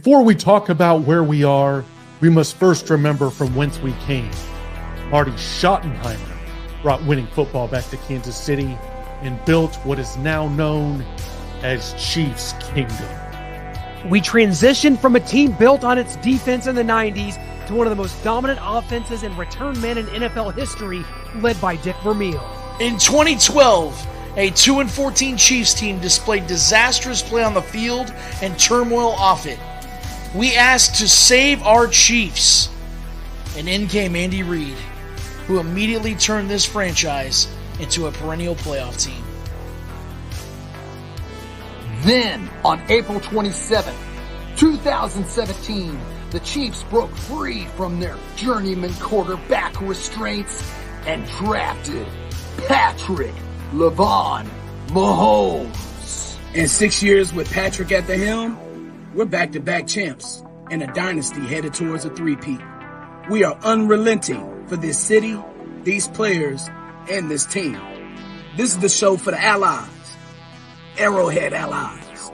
Before we talk about where we are, we must first remember from whence we came. Marty Schottenheimer brought winning football back to Kansas City and built what is now known as Chiefs Kingdom. We transitioned from a team built on its defense in the 90s to one of the most dominant offenses and return men in NFL history, led by Dick Vermeil. In 2012, a 2-14 Chiefs team displayed disastrous play on the field and turmoil off it. We asked to save our Chiefs, and in came Andy Reid, who immediately turned this franchise into a perennial playoff team. Then, on April 27, 2017, the Chiefs broke free from their journeyman quarterback restraints and drafted Patrick LeVon Mahomes. In 6 years with Patrick at the helm, we're back-to-back champs and a dynasty headed towards a three-peat. We are unrelenting for this city, these players, and this team. This is the show for the allies. Arrowhead allies.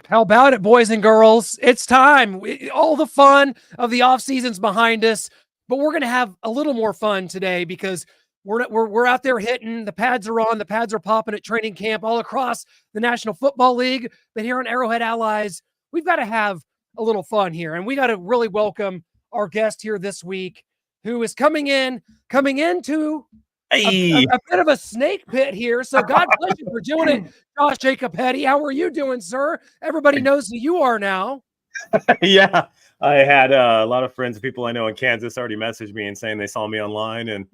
How about it, boys and girls? It's time. All the fun of the off season's behind us, but we're going to have a little more fun today because we're out there hitting. The pads are on. The pads are popping at training camp all across the National Football League. But here on Arrowhead Allies, we've got to have a little fun here, and we got to really welcome our guest here this week, who is coming into a bit of a snake pit here. So God bless you for doing it, Josh Jacopetti. How are you doing, sir? Everybody knows who you are now. Yeah, I had a lot of friends and people I know in Kansas already messaged me and saying they saw me online and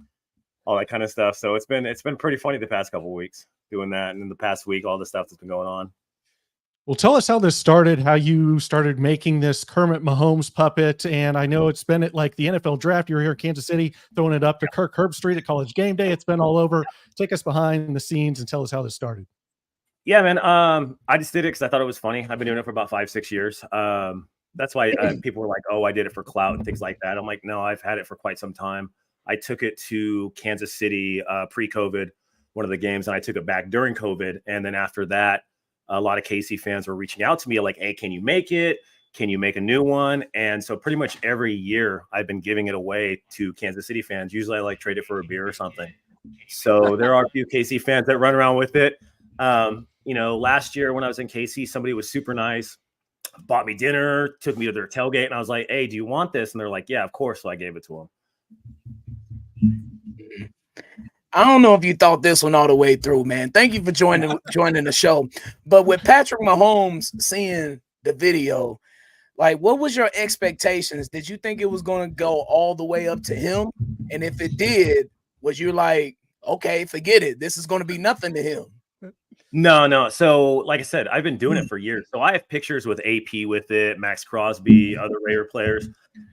all that kind of stuff. So it's been pretty funny the past couple of weeks doing that, and in the past week, all the stuff that's been going on. Well, tell us how this started, how you started making this Kermit Mahomes puppet. And I know it's been at like the NFL draft. You were here in Kansas City, throwing it up to Kirk Herbstreit at College Game Day. It's been all over. Take us behind the scenes and tell us how this started. Yeah, man. I just did it because I thought it was funny. I've been doing it for about 5-6 years. That's why people were like, oh, I did it for clout and things like that. I'm like, no, I've had it for quite some time. I took it to Kansas City pre-COVID, one of the games, and I took it back during COVID. And then after that, a lot of KC fans were reaching out to me like, hey, can you make it? Can you make a new one? And so pretty much every year I've been giving it away to Kansas City fans. Usually I like trade it for a beer or something. So there are a few KC fans that run around with it. Last year when I was in KC, somebody was super nice, bought me dinner, took me to their tailgate. And I was like, hey, do you want this? And they're like, yeah, of course. So I gave it to them. I don't know if you thought this one all the way through, man. Thank you for joining the show. But with Patrick Mahomes seeing the video, like, what was your expectations? Did you think it was going to go all the way up to him? And if it did, was you like, okay, forget it, this is going to be nothing to him? No. So like I said, I've been doing it for years. So I have pictures with AP with it, Max Crosby, other Raider players.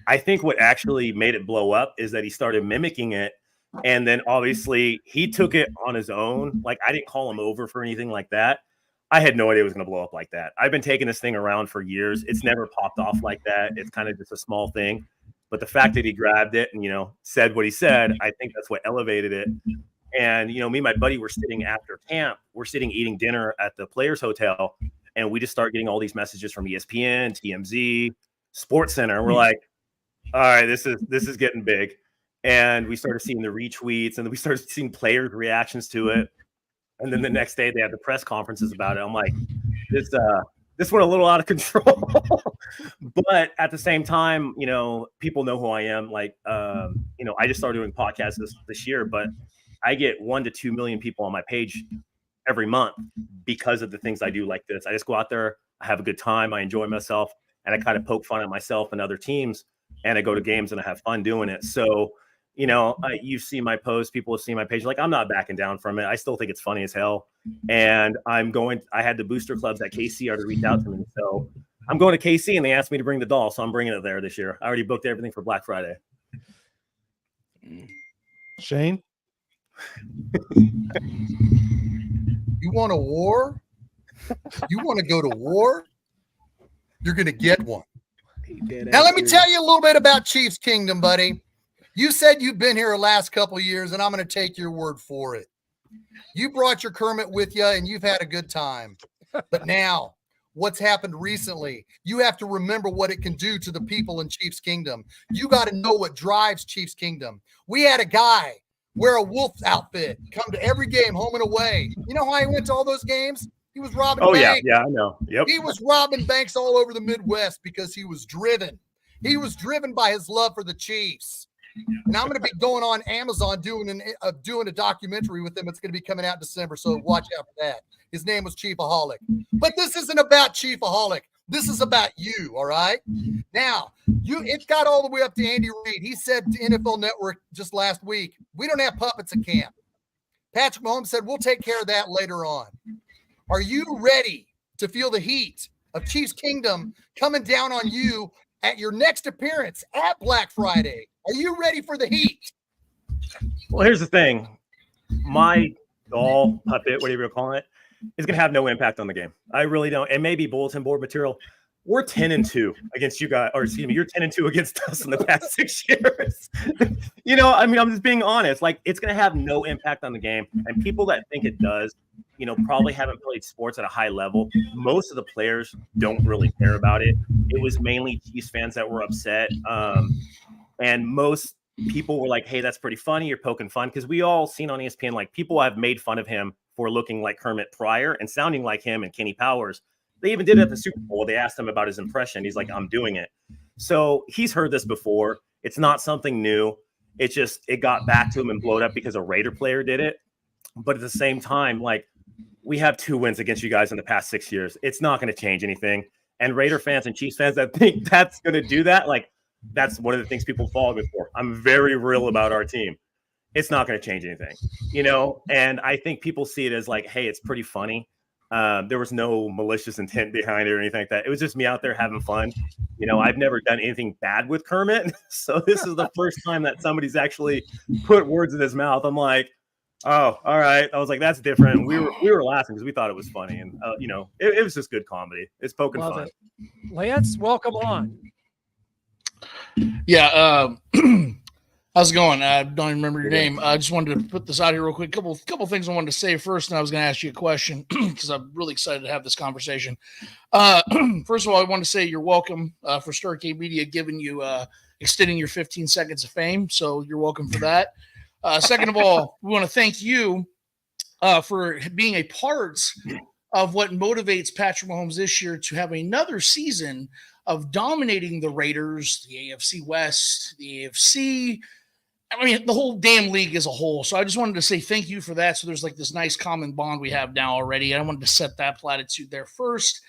I think what actually made it blow up is that he started mimicking it. And then obviously he took it on his own. Like, I didn't call him over for anything like that. I had no idea it was going to blow up like that. I've been taking this thing around for years. It's never popped off like that. It's kind of just a small thing. But the fact that he grabbed it and, said what he said, I think that's what elevated it. And, me and my buddy were sitting after camp. We're sitting eating dinner at the Players Hotel. And we just start getting all these messages from ESPN, TMZ, Sports Center. And we're like, all right, this is getting big. And we started seeing the retweets, and then we started seeing players' reactions to it. And then the next day they had the press conferences about it. I'm like, this went a little out of control. But at the same time, people know who I am. Like, I just started doing podcasts this year, but I get 1 to 2 million people on my page every month because of the things I do like this. I just go out there, I have a good time, I enjoy myself, and I kind of poke fun at myself and other teams, and I go to games and I have fun doing it. So, you've seen my posts, people have seen my page. Like, I'm not backing down from it. I still think it's funny as hell. And I had the booster clubs at KC already reached out to me. So I'm going to KC and they asked me to bring the doll. So I'm bringing it there this year. I already booked everything for Black Friday. Shane? You want a war? You want to go to war? You're going to get one. Now, let me tell you a little bit about Chiefs Kingdom, buddy. You said you've been here the last couple of years, and I'm going to take your word for it. You brought your Kermit with you, and you've had a good time. But now, what's happened recently, you have to remember what it can do to the people in Chiefs Kingdom. You got to know what drives Chiefs Kingdom. We had a guy wear a wolf outfit, come to every game, home and away. You know how he went to all those games? He was robbing banks. Yeah, I know. Yep. He was robbing banks all over the Midwest because he was driven. He was driven by his love for the Chiefs. And I'm going to be going on Amazon doing a documentary with him. It's going to be coming out in December, so watch out for that. His name was Chiefaholic. But this isn't about Chiefaholic. This is about you, all right? Now, it got all the way up to Andy Reid. He said to NFL Network just last week, we don't have puppets at camp. Patrick Mahomes said, we'll take care of that later on. Are you ready to feel the heat of Chiefs Kingdom coming down on you at your next appearance at Black Friday? Are you ready for the heat? Well, here's the thing. My doll, puppet, whatever you're calling it, is going to have no impact on the game. I really don't. It may be bulletin board material. We're 10-2 against you guys, or excuse me, you're 10-2 against us in the past 6 years. I mean, I'm just being honest. Like, it's going to have no impact on the game. And people that think it does, probably haven't played sports at a high level. Most of the players don't really care about it. It was mainly Chiefs fans that were upset. And most people were like, hey, that's pretty funny. You're poking fun. Because we all seen on ESPN, like, people have made fun of him for looking like Kermit prior and sounding like him and Kenny Powers. They even did it at the Super Bowl. They asked him about his impression. He's like, I'm doing it. So he's heard this before. It's not something new. It got back to him and blowed up because a Raider player did it. But at the same time, like, we have 2 wins against you guys in the past 6 years. It's not going to change anything. And Raider fans and Chiefs fans that think that's going to do that, like, that's one of the things people follow me for. I'm very real about our team. It's not going to change anything, And I think people see it as like, hey, it's pretty funny. There was no malicious intent behind it or anything like that. It was just me out there having fun. I've never done anything bad with Kermit. So this is the first time that somebody's actually put words in his mouth. I'm like, oh, all right. I was like, that's different. We were laughing because we thought it was funny. And, it was just good comedy. It's poking fun. Lance, welcome on. Yeah. How's it going? I don't even remember your name. I just wanted to put this out here real quick. Couple things I wanted to say first, and I was going to ask you a question because I'm really excited to have this conversation. First of all, I want to say you're welcome for Starcade Media giving you extending your 15 seconds of fame. So you're welcome for that. Second of all, we want to thank you for being a part of what motivates Patrick Mahomes this year to have another season of dominating the Raiders, the AFC West, the AFC. I mean, the whole damn league as a whole. So I just wanted to say thank you for that. So there's like this nice common bond we have now already. I wanted to set that platitude there first.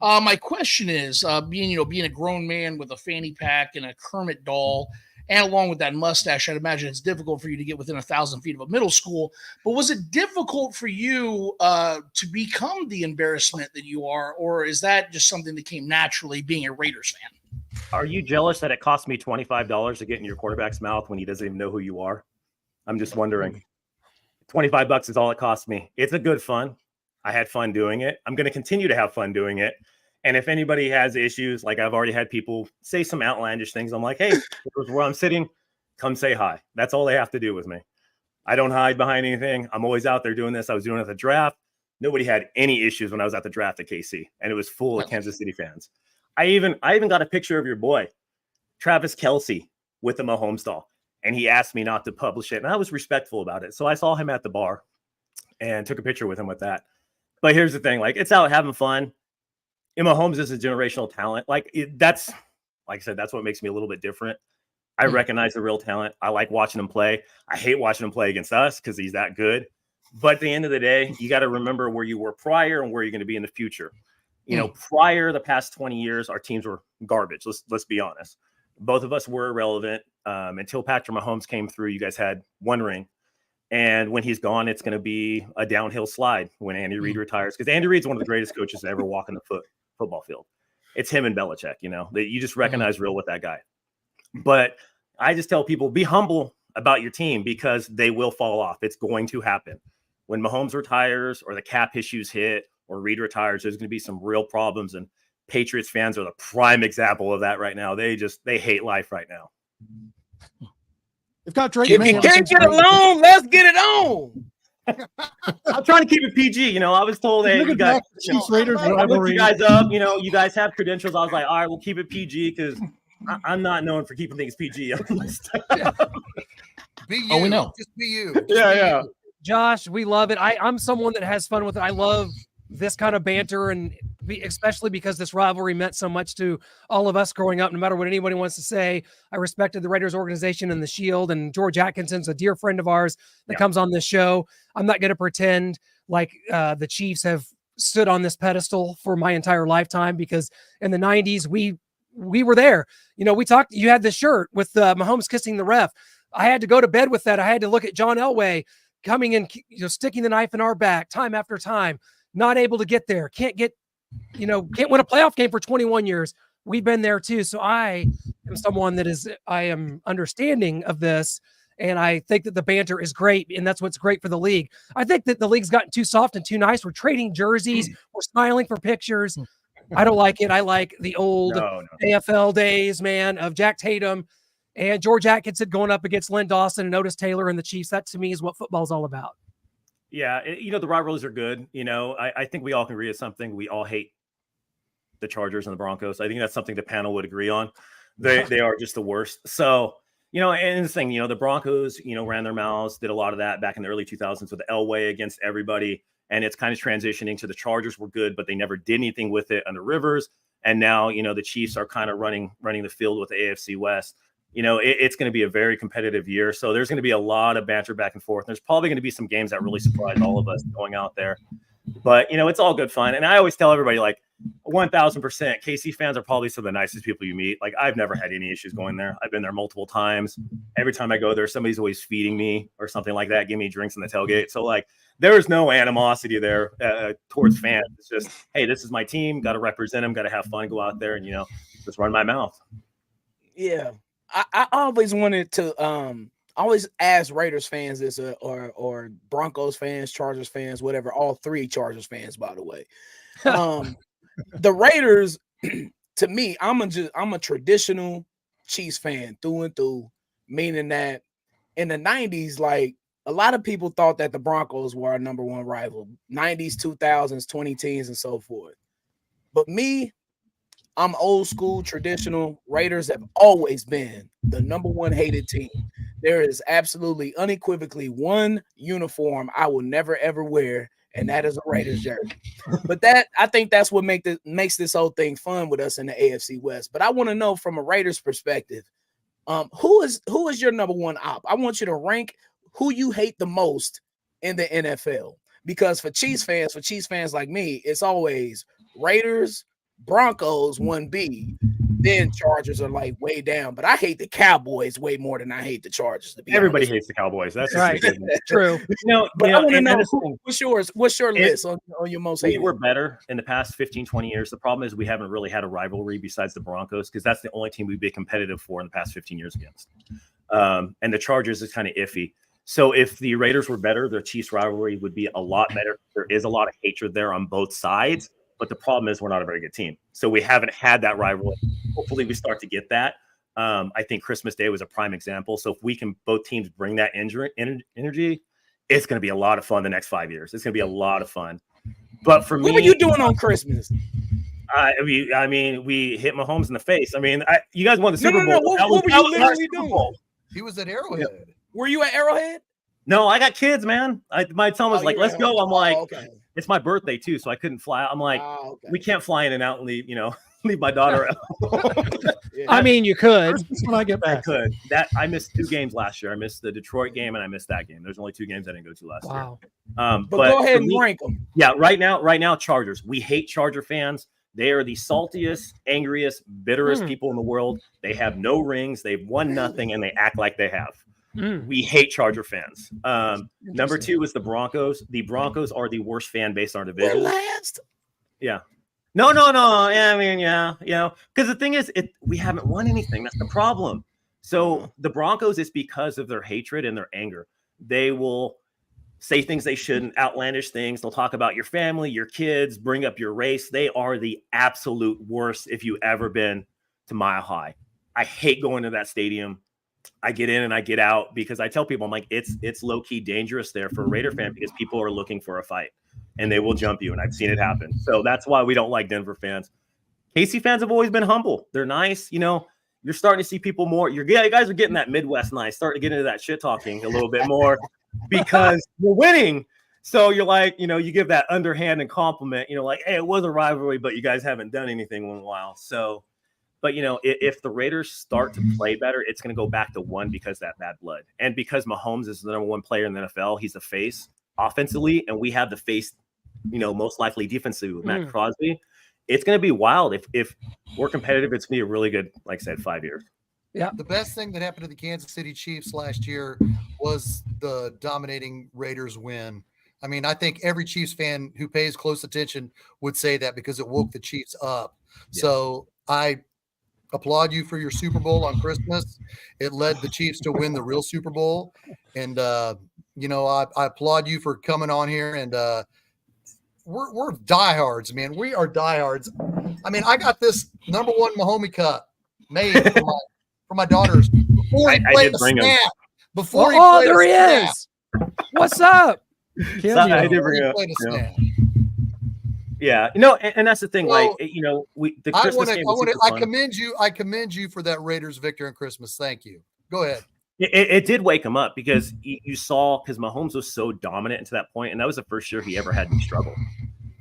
My question is, being a grown man with a fanny pack and a Kermit doll, and along with that mustache, I'd imagine it's difficult for you to get within 1,000 feet of a middle school. But was it difficult for you to become the embarrassment that you are, or is that just something that came naturally being a Raiders fan? Are you jealous that it cost me $25 to get in your quarterback's mouth when he doesn't even know who you are? I'm just wondering. $25 is all it cost me. It's a good fun. I had fun doing it. I'm going to continue to have fun doing it. And if anybody has issues, like I've already had people say some outlandish things, I'm like, hey, here's where I'm sitting. Come say hi. That's all they have to do with me. I don't hide behind anything. I'm always out there doing this. I was doing it at the draft. Nobody had any issues when I was at the draft at KC, and it was full of Kansas City fans. I even got a picture of your boy, Travis Kelce, with the Mahomes doll, and he asked me not to publish it, and I was respectful about it. So I saw him at the bar and took a picture with him with that. But here's the thing, like, it's out having fun. And Mahomes is a generational talent. Like I said, that's what makes me a little bit different. I recognize the real talent. I like watching him play. I hate watching him play against us because he's that good. But at the end of the day, you got to remember where you were prior and where you're going to be in the future. Prior the past 20 years, our teams were garbage. Let's be honest. Both of us were irrelevant until Patrick Mahomes came through. You guys had one ring. And when he's gone, it's going to be a downhill slide when Andy Reid retires. Because Andy Reid's one of the greatest coaches to ever walk in the football field. It's him and Belichick, that you just recognize real with that guy. But I just tell people, be humble about your team because they will fall off. It's going to happen. When Mahomes retires or the cap issues hit or Reid retires, there's going to be some real problems. And Patriots fans are the prime example of that right now. They hate life right now. They've got Drake. If you can't get along, let's get it on. I'm trying to keep it PG. You know, I was told, hey, Look you at guys, that Chiefs Raiders I looked rivalry. you guys up. You know, you guys have credentials. I was like, all right, we'll keep it PG because I'm not known for keeping things PG. Be you. Oh, we know. Just be you. Yeah. Josh, we love it. I'm someone that has fun with it. I love this kind of banter, and especially because this rivalry meant so much to all of us growing up. No matter what anybody wants to say, I respected the Raiders organization and the Shield, and George Atkinson's a dear friend of ours that comes on this show. I'm not going to pretend like the Chiefs have stood on this pedestal for my entire lifetime, because in the 90s, we were there. You know, we talked, you had this shirt with Mahomes kissing the ref. I had to go to bed with that. I had to look at John Elway coming in, sticking the knife in our back time after time, not able to get there. Can't win a playoff game for 21 years. We've been there too. So I am someone that I am understanding of this. And I think that the banter is great. And that's what's great for the league. I think that the league's gotten too soft and too nice. We're trading jerseys. We're smiling for pictures. I don't like it. I like the old AFL days, man, of Jack Tatum and George Atkinson going up against Len Dawson and Otis Taylor and the Chiefs. That to me is what football's all about. Yeah, the rivalries are good. I think we all can agree on something. We all hate the Chargers and the Broncos. I think that's something the panel would agree on. They are just the worst. So, and the thing, the Broncos, ran their mouths, did a lot of that back in the early 2000s with Elway against everybody. And it's kind of transitioning to the Chargers were good, but they never did anything with it under Rivers. And now, the Chiefs are kind of running the field with the AFC West. It's going to be a very competitive year. So there's going to be a lot of banter back and forth. There's probably going to be some games that really surprise all of us going out there. But, it's all good fun. And I always tell everybody, like, 1,000%, KC fans are probably some of the nicest people you meet. Like, I've never had any issues going there. I've been there multiple times. Every time I go there, somebody's always feeding me or something like that, give me drinks in the tailgate. So, like, there's no animosity there towards fans. It's just, hey, this is my team. Got to represent them. Got to have fun. Go out there and, just run my mouth. Yeah. I always wanted to always ask Raiders fans this or Broncos fans, Chargers fans, whatever, all three Chargers fans, by the way. The Raiders, to me, I'm a traditional Chiefs fan through and through, meaning that in the 90s, like, a lot of people thought that the Broncos were our number one rival, 90s, 2000s, 2010s, and so forth. But me, I'm old school, traditional. Raiders have always been the number one hated team. There is absolutely unequivocally one uniform I will never, ever wear, and that is a Raiders jersey. But I think that's what makes this whole thing fun with us in the AFC West. But I want to know from a Raiders perspective, who is your number one op? I want you to rank who you hate the most in the NFL. Because for Chiefs fans like me, it's always Raiders, Broncos 1B, then Chargers are like way down. But I hate the Cowboys way more than I hate the Chargers. Everybody hates the Cowboys. That's right. True. But I want to know what's yours. What's your list on your most hated? We were better in the past 15, 20 years. The problem is we haven't really had a rivalry besides the Broncos, because that's the only team we've been competitive for in the past 15 years against. And the Chargers is kind of iffy. So if the Raiders were better, their Chiefs rivalry would be a lot better. There is a lot of hatred there on both sides. But the problem is we're not a very good team. So we haven't had that rivalry. Hopefully we start to get that. I think Christmas Day was a prime example. So if we can, both teams bring that energy, it's going to be a lot of fun the next 5 years. It's going to be a lot of fun. But for me, what were you doing on Christmas? I mean, we hit Mahomes in the face. I mean, you guys won the Super Bowl. What were you literally doing? He was at Arrowhead. Yeah. Were you at Arrowhead? No, I got kids, man. My son was like, let's go. I'm like, okay. It's my birthday too, so I couldn't fly out. I'm like, we can't fly in and out and leave, leave my daughter out. Yeah. I mean, you could. When I get back. I could. I missed 2 games last year. I missed the Detroit game and I missed that game. There's only 2 games I didn't go to last year. But go ahead and rank them. Yeah, right now, Chargers. We hate Charger fans. They are the saltiest, angriest, bitterest people in the world. They have no rings. They've won nothing, and they act like they have. We hate Charger fans. Number 2 is the Broncos. The Broncos are the worst fan base in our division. We're last. Yeah. No. I mean, yeah. Because the thing is, we haven't won anything. That's the problem. So the Broncos is because of their hatred and their anger. They will say things they shouldn't, outlandish things. They'll talk about your family, your kids, bring up your race. They are the absolute worst if you've ever been to Mile High. I hate going to that stadium. I get in and I get out because I tell people, I'm like, it's low key dangerous there for a Raider fan because people are looking for a fight and they will jump you. And I've seen it happen. So that's why we don't like Denver fans. KC fans have always been humble. They're nice. You know, you're starting to see people more. You guys are getting that Midwest nice, starting to get into that shit talking a little bit more because you're winning. So you're like, you know, you give that underhand and compliment, you know, like, hey, it was a rivalry, but you guys haven't done anything in a while. So, but, you know, if the Raiders start to play better, it's going to go back to one because that bad blood. And because Mahomes is the number one player in the NFL, he's the face offensively, and we have the face, you know, most likely defensively with Matt Crosby. It's going to be wild. If we're competitive, it's going to be a really good, like I said, 5 years. Yeah. The best thing that happened to the Kansas City Chiefs last year was the dominating Raiders win. I mean, I think every Chiefs fan who pays close attention would say that because it woke the Chiefs up. Yeah. So I applaud you for your Super Bowl on Christmas. It led the Chiefs to win the real Super Bowl. And, you know, I applaud you for coming on here. And we're diehards, man. We are diehards. I mean, I got this #1 Mahomes cup made for my daughters before he played the snap. Before he played there he is. What's up? I did bring up. Yeah, you know, and that's the thing. So, like, you know, the Christmas game. I commend you for that Raiders victory on Christmas. Thank you. Go ahead. It did wake him up because you saw because Mahomes was so dominant to that point, and that was the first year he ever had to struggle.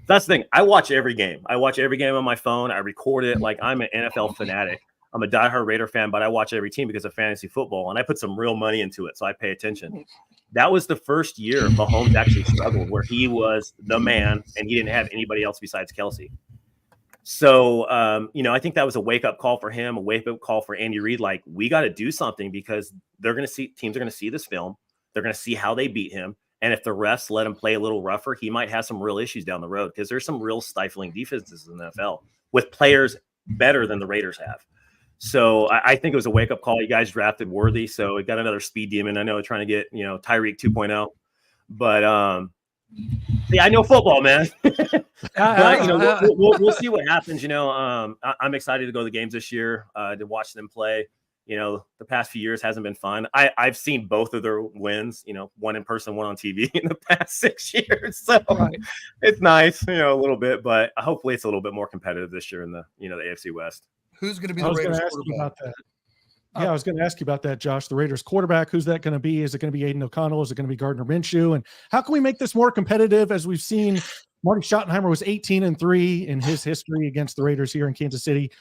That's the thing. I watch every game. I watch every game on my phone. I record it. Like, I'm an NFL fanatic. I'm a diehard Raider fan, but I watch every team because of fantasy football, and I put some real money into it, so I pay attention. That was the first year Mahomes actually struggled, where he was the man, and he didn't have anybody else besides Kelsey. So, you know, I think that was a wake-up call for him, a wake-up call for Andy Reid. Like, we got to do something because teams are going to see this film. They're going to see how they beat him. And if the refs let him play a little rougher, he might have some real issues down the road because there's some real stifling defenses in the NFL with players better than the Raiders have. So I think it was a wake-up call. You guys drafted Worthy, so we got another speed demon. I know trying to get, you know, Tyreek 2.0. But, yeah, I know football, man. But, you know, we'll see what happens. You know, I'm excited to go to the games this year to watch them play. You know, the past few years hasn't been fun. I've seen both of their wins, you know, one in person, one on TV in the past 6 years. So It's nice, you know, a little bit, but hopefully it's a little bit more competitive this year in the, you know, the AFC West. Who's going to be the Raiders quarterback? Yeah, I was going to ask you about that, Josh. The Raiders quarterback, who's that going to be? Is it going to be Aiden O'Connell? Is it going to be Gardner Minshew? And how can we make this more competitive? As we've seen, Marty Schottenheimer was 18-3 in his history against the Raiders here in Kansas City.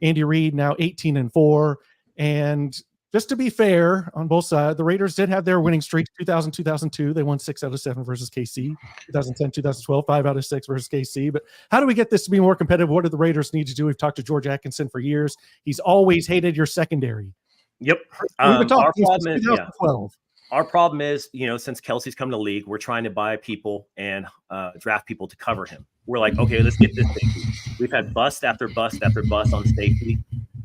Andy Reid now 18-4. And just to be fair on both sides, the Raiders did have their winning streak. 2000, 2002, they won 6 out of 7 versus KC. 2010, 2012, 5 out of 6 versus KC. But how do we get this to be more competitive? What do the Raiders need to do? We've talked to George Atkinson for years. He's always hated your secondary. Yep. Our problem is, you know, since Kelsey's come to the league, we're trying to buy people and draft people to cover him. We're like, okay, let's get this safety. We've had bust after bust after bust on safety.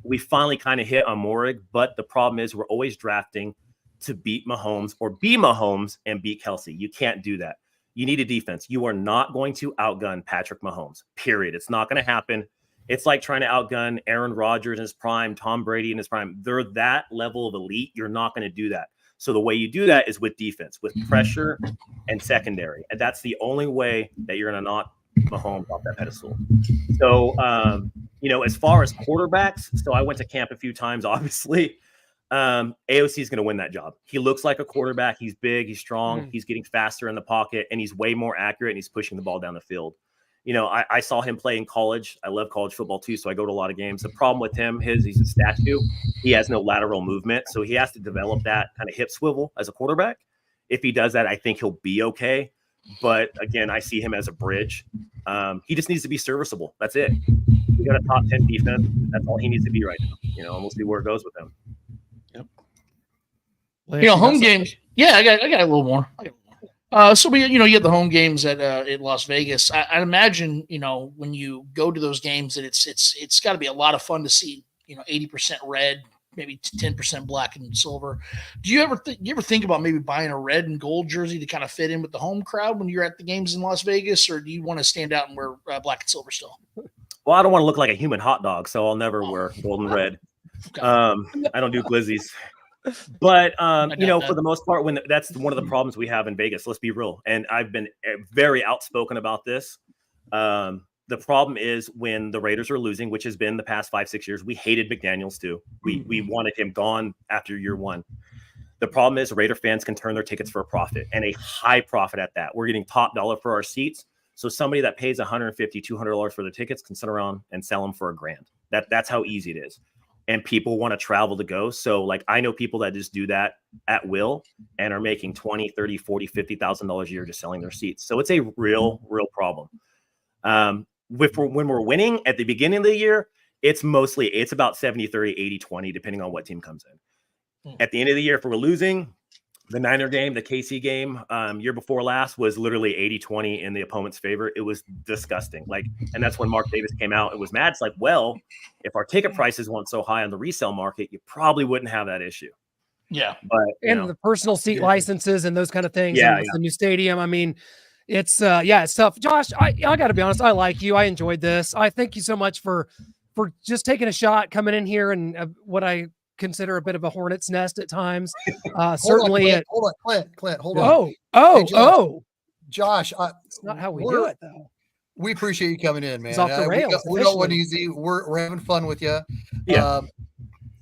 We finally kind of hit on Morig, but the problem is we're always drafting to beat Mahomes or be Mahomes and beat Kelsey. You can't do that. You need a defense. You are not going to outgun Patrick Mahomes, period. It's not going to happen. It's like trying to outgun Aaron Rodgers in his prime, Tom Brady in his prime. They're that level of elite. You're not going to do that. So the way you do that is with defense, with pressure and secondary. And that's the only way that you're going to knock Mahomes off that pedestal. So, you know, as far as quarterbacks, so I went to camp a few times, obviously. AOC is going to win that job. He looks like a quarterback. He's big, he's strong, he's getting faster in the pocket, and he's way more accurate, and he's pushing the ball down the field. You know, I saw him play in college. I love college football too, so I go to a lot of games. The problem with him is he's a statue. He has no lateral movement, so he has to develop that kind of hip swivel as a quarterback. If he does that, I think he'll be okay. But again, I see him as a bridge. He just needs to be serviceable. That's it. We got a top 10 defense. That's all he needs to be right now. You know, and we'll see where it goes with him. Yep. You know, home games. Yeah, I got a little more. So we, you know, you have the home games at in Las Vegas. I imagine, you know, when you go to those games, that it's got to be a lot of fun to see, you know, 80% red, maybe 10% black and silver. Do you ever think about maybe buying a red and gold jersey to kind of fit in with the home crowd when you're at the games in Las Vegas, or do you want to stand out and wear black and silver still? Well, I don't want to look like a human hot dog, so I'll never wear gold and red. Okay. I don't do glizzies. But I you know, doubt for that. the most part, when that's one of the problems we have in Vegas. Let's be real, and I've been very outspoken about this. The problem is when the Raiders are losing, which has been the past 5-6 years. We hated McDaniels too. We wanted him gone after year one. The problem is Raider fans can turn their tickets for a profit, and a high profit at that. We're getting top dollar for our seats. So somebody that pays $150, $200 for the tickets can sit around and sell them for $1,000. That's how easy it is. And people want to travel to go. So like, I know people that just do that at will and are making $20,000, $30,000, $40,000, $50,000 a year just selling their seats. So it's a real problem. When we're winning at the beginning of the year, it's about 70-30, 80-20, depending on what team comes in. At the end of the year, if we're losing, the Niner game, the KC game, year before last was literally 80-20 in the opponent's favor. It was disgusting. Like, and that's when Mark Davis came out and was mad. It's like, well, if our ticket prices weren't so high on the resale market, you probably wouldn't have that issue. Yeah. But And the personal seat licenses and those kind of things. Yeah, and the new stadium. I mean, it's it's tough. Josh, I got to be honest. I like you. I enjoyed this. I thank you so much for just taking a shot, coming in here, and what I consider a bit of a hornet's nest at times. Certainly. Hold on, Clint. Hold on. Oh, Josh. It's not how we do it, though. We appreciate you coming in, man. It's off the rails. We don't want easy. We're having fun with you. Yeah.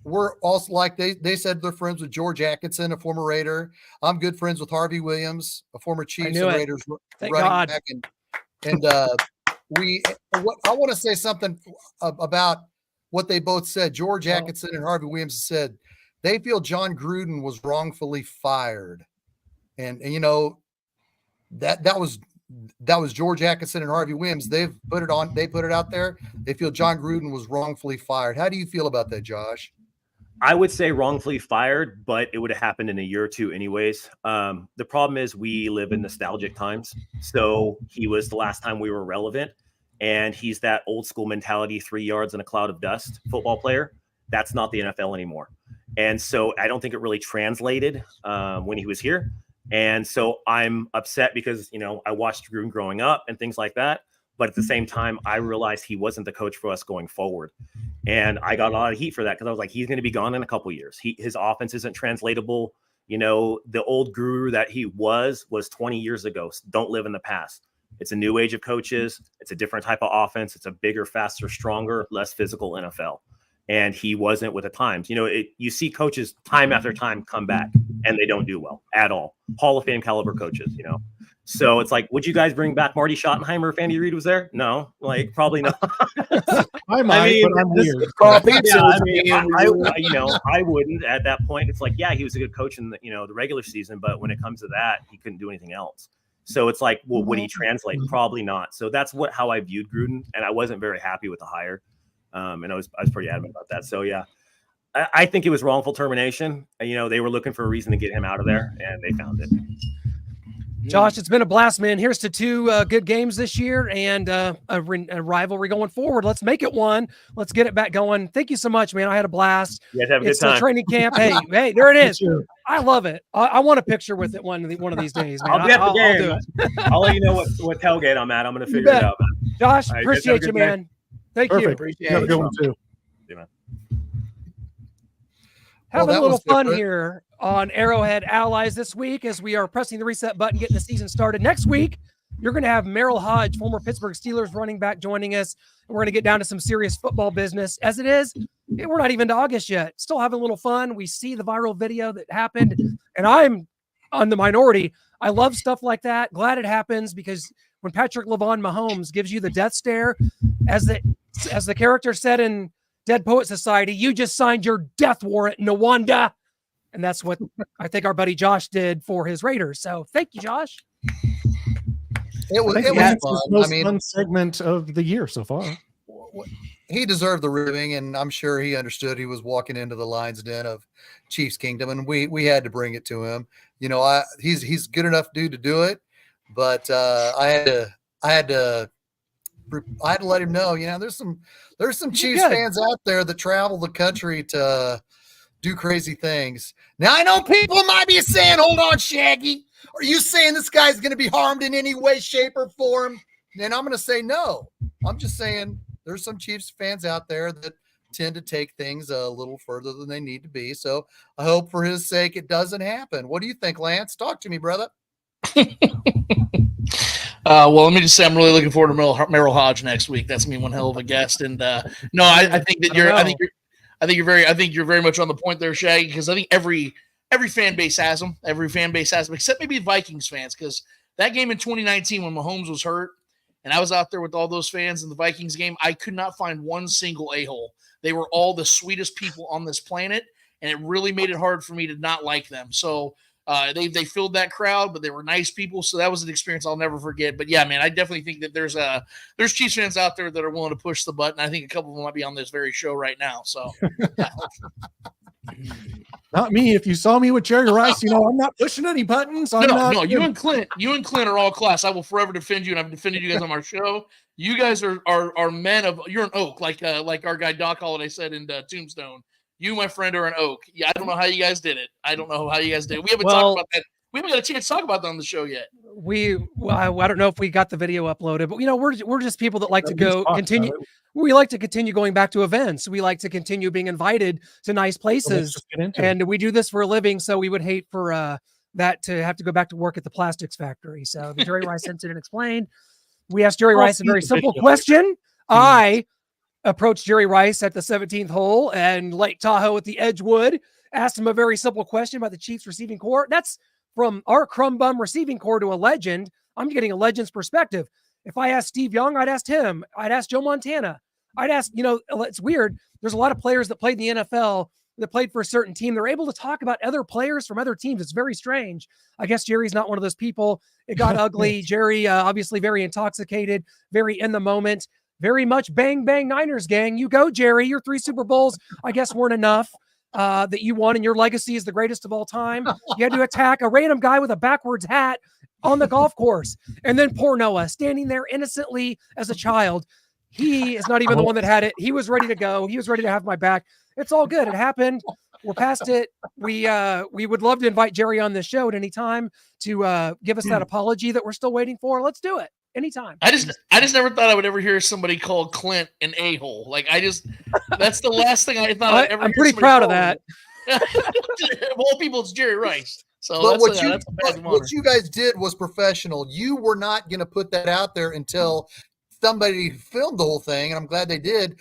We're also, like they said, they're friends with George Atkinson, a former Raider. I'm good friends with Harvey Williams, a former Chiefs and Raiders Thank running God. back. And I want to say something about what they both said. George Atkinson and Harvey Williams said they feel John Gruden was wrongfully fired, and you know that was George Atkinson and Harvey Williams. They put it out there. They feel John Gruden was wrongfully fired. How do you feel about that, Josh? I would say wrongfully fired, but it would have happened in a year or two anyways. The problem is we live in nostalgic times. So he was the last time we were relevant, and he's that old school mentality, 3 yards in a cloud of dust football player. That's not the NFL anymore. And so I don't think it really translated when he was here. And so I'm upset because, you know, I watched Gruden growing up and things like that. But at the same time, I realized he wasn't the coach for us going forward. And I got a lot of heat for that because I was like, he's going to be gone in a couple of years. His offense isn't translatable. You know, the old guru that he was 20 years ago. So don't live in the past. It's a new age of coaches. It's a different type of offense. It's a bigger, faster, stronger, less physical NFL. And he wasn't with the times. You know, you see coaches time after time come back and they don't do well at all. Hall of Fame caliber coaches, you know. So it's like, would you guys bring back Marty Schottenheimer if Andy Reid was there? No, like probably not. I might, but I'm weird. I wouldn't at that point. It's like, yeah, he was a good coach in the regular season, but when it comes to that, he couldn't do anything else. So it's like, well, would he translate? Probably not. So that's how I viewed Gruden, and I wasn't very happy with the hire. And I was pretty adamant about that. So yeah, I think it was wrongful termination. You know, they were looking for a reason to get him out of there, and they found it. Josh, it's been a blast, man. Here's to 2 good games this year and a rivalry going forward. Let's make it one. Let's get it back going. Thank you so much, man. I had a blast. You guys have a good time. It's training camp. Hey, there it is. I love it. I want a picture with it one of these days, man. I'll be at the game. I'll do it. I'll let you know what tailgate I'm at. I'm going to figure it out, man. Josh, right, appreciate you, man. Thank you. Appreciate Have a it. good one too. Yeah, man. Having a little fun different. here on Arrowhead Allies this week as we are pressing the reset button, getting the season started. Next week, you're going to have Merrill Hodge, former Pittsburgh Steelers running back, joining us. We're going to get down to some serious football business. As it is, we're not even to August yet. Still having a little fun. We see the viral video that happened, and I'm on the minority. I love stuff like that. Glad it happens because when Patrick Mahomes gives you the death stare, as the character said in Dead Poet Society, you just signed your death warrant, Nwanda. And that's what I think our buddy Josh did for his Raiders. So thank you, Josh. It was the most fun. fun segment of the year so far. He deserved the ribbing, and I'm sure he understood he was walking into the lion's den of Chiefs Kingdom, and we had to bring it to him. You know, he's good enough dude to do it, but I had to let him know. You know, there's some Chiefs fans out there that travel the country to do crazy things. Now I know people might be saying, "Hold on, Shaggy, are you saying this guy's going to be harmed in any way, shape, or form?" And I'm going to say no. I'm just saying there's some Chiefs fans out there that tend to take things a little further than they need to be. So I hope for his sake it doesn't happen. What do you think, Lance? Talk to me, brother. Well, let me just say I'm really looking forward to Merrill Hodge next week. That's gonna be one hell of a guest. And no, I think that I think you're very much on the point there, Shaggy, because I think every fan base has them. Every fan base has them, except maybe Vikings fans, because that game in 2019 when Mahomes was hurt and I was out there with all those fans in the Vikings game, I could not find one single a-hole. They were all the sweetest people on this planet, and it really made it hard for me to not like them. So they filled that crowd, but they were nice people. So that was an experience I'll never forget. But yeah, man, I definitely think that there's Chiefs fans out there that are willing to push the button. I think a couple of them might be on this very show right now. So yeah. Not me. If you saw me with Jerry Rice, I'm not pushing any buttons. No, you and Clint are all class. I will forever defend you, and I've defended you guys on our show. You guys are men of. You're an oak, like our guy Doc Holliday said in Tombstone. You, my friend, are an oak. Yeah, I don't know how you guys did it. We haven't talked about that. We haven't got a chance to talk about that on the show yet. I don't know if we got the video uploaded, but we're just people that like to continue. We like to continue going back to events. We like to continue being invited to nice places, and we do this for a living. So we would hate for that to have to go back to work at the plastics factory. So the Jerry Rice incident explained. We asked Jerry Rice a very simple question. I approached Jerry Rice at the 17th hole and Lake Tahoe at the Edgewood. Asked him a very simple question about the Chiefs receiving core. That's from our crumb bum receiving core to a legend. I'm getting a legend's perspective. If I asked Steve Young, I'd ask him. I'd ask Joe Montana. I'd ask, it's weird. There's a lot of players that played in the NFL that played for a certain team. They're able to talk about other players from other teams. It's very strange. I guess Jerry's not one of those people. It got ugly. Jerry, obviously very intoxicated, very in the moment, very much bang, bang Niners gang. You go, Jerry. Your 3 Super Bowls, I guess, weren't enough. That you won and your legacy is the greatest of all time. You had to attack a random guy with a backwards hat on the golf course. And then poor Noah standing there innocently as a child. He is not even the one that had it. He was ready to go. He was ready to have my back. It's all good. It happened. We're past it. We would love to invite Jerry on this show at any time to give us that apology that we're still waiting for. Let's do it. Anytime. I just never thought I would ever hear somebody call Clint an a-hole. That's the last thing I thought I'd ever. I'm pretty proud of that. Of all people, it's Jerry Rice. So but what you guys did was professional. You were not going to put that out there until somebody filmed the whole thing, and I'm glad they did.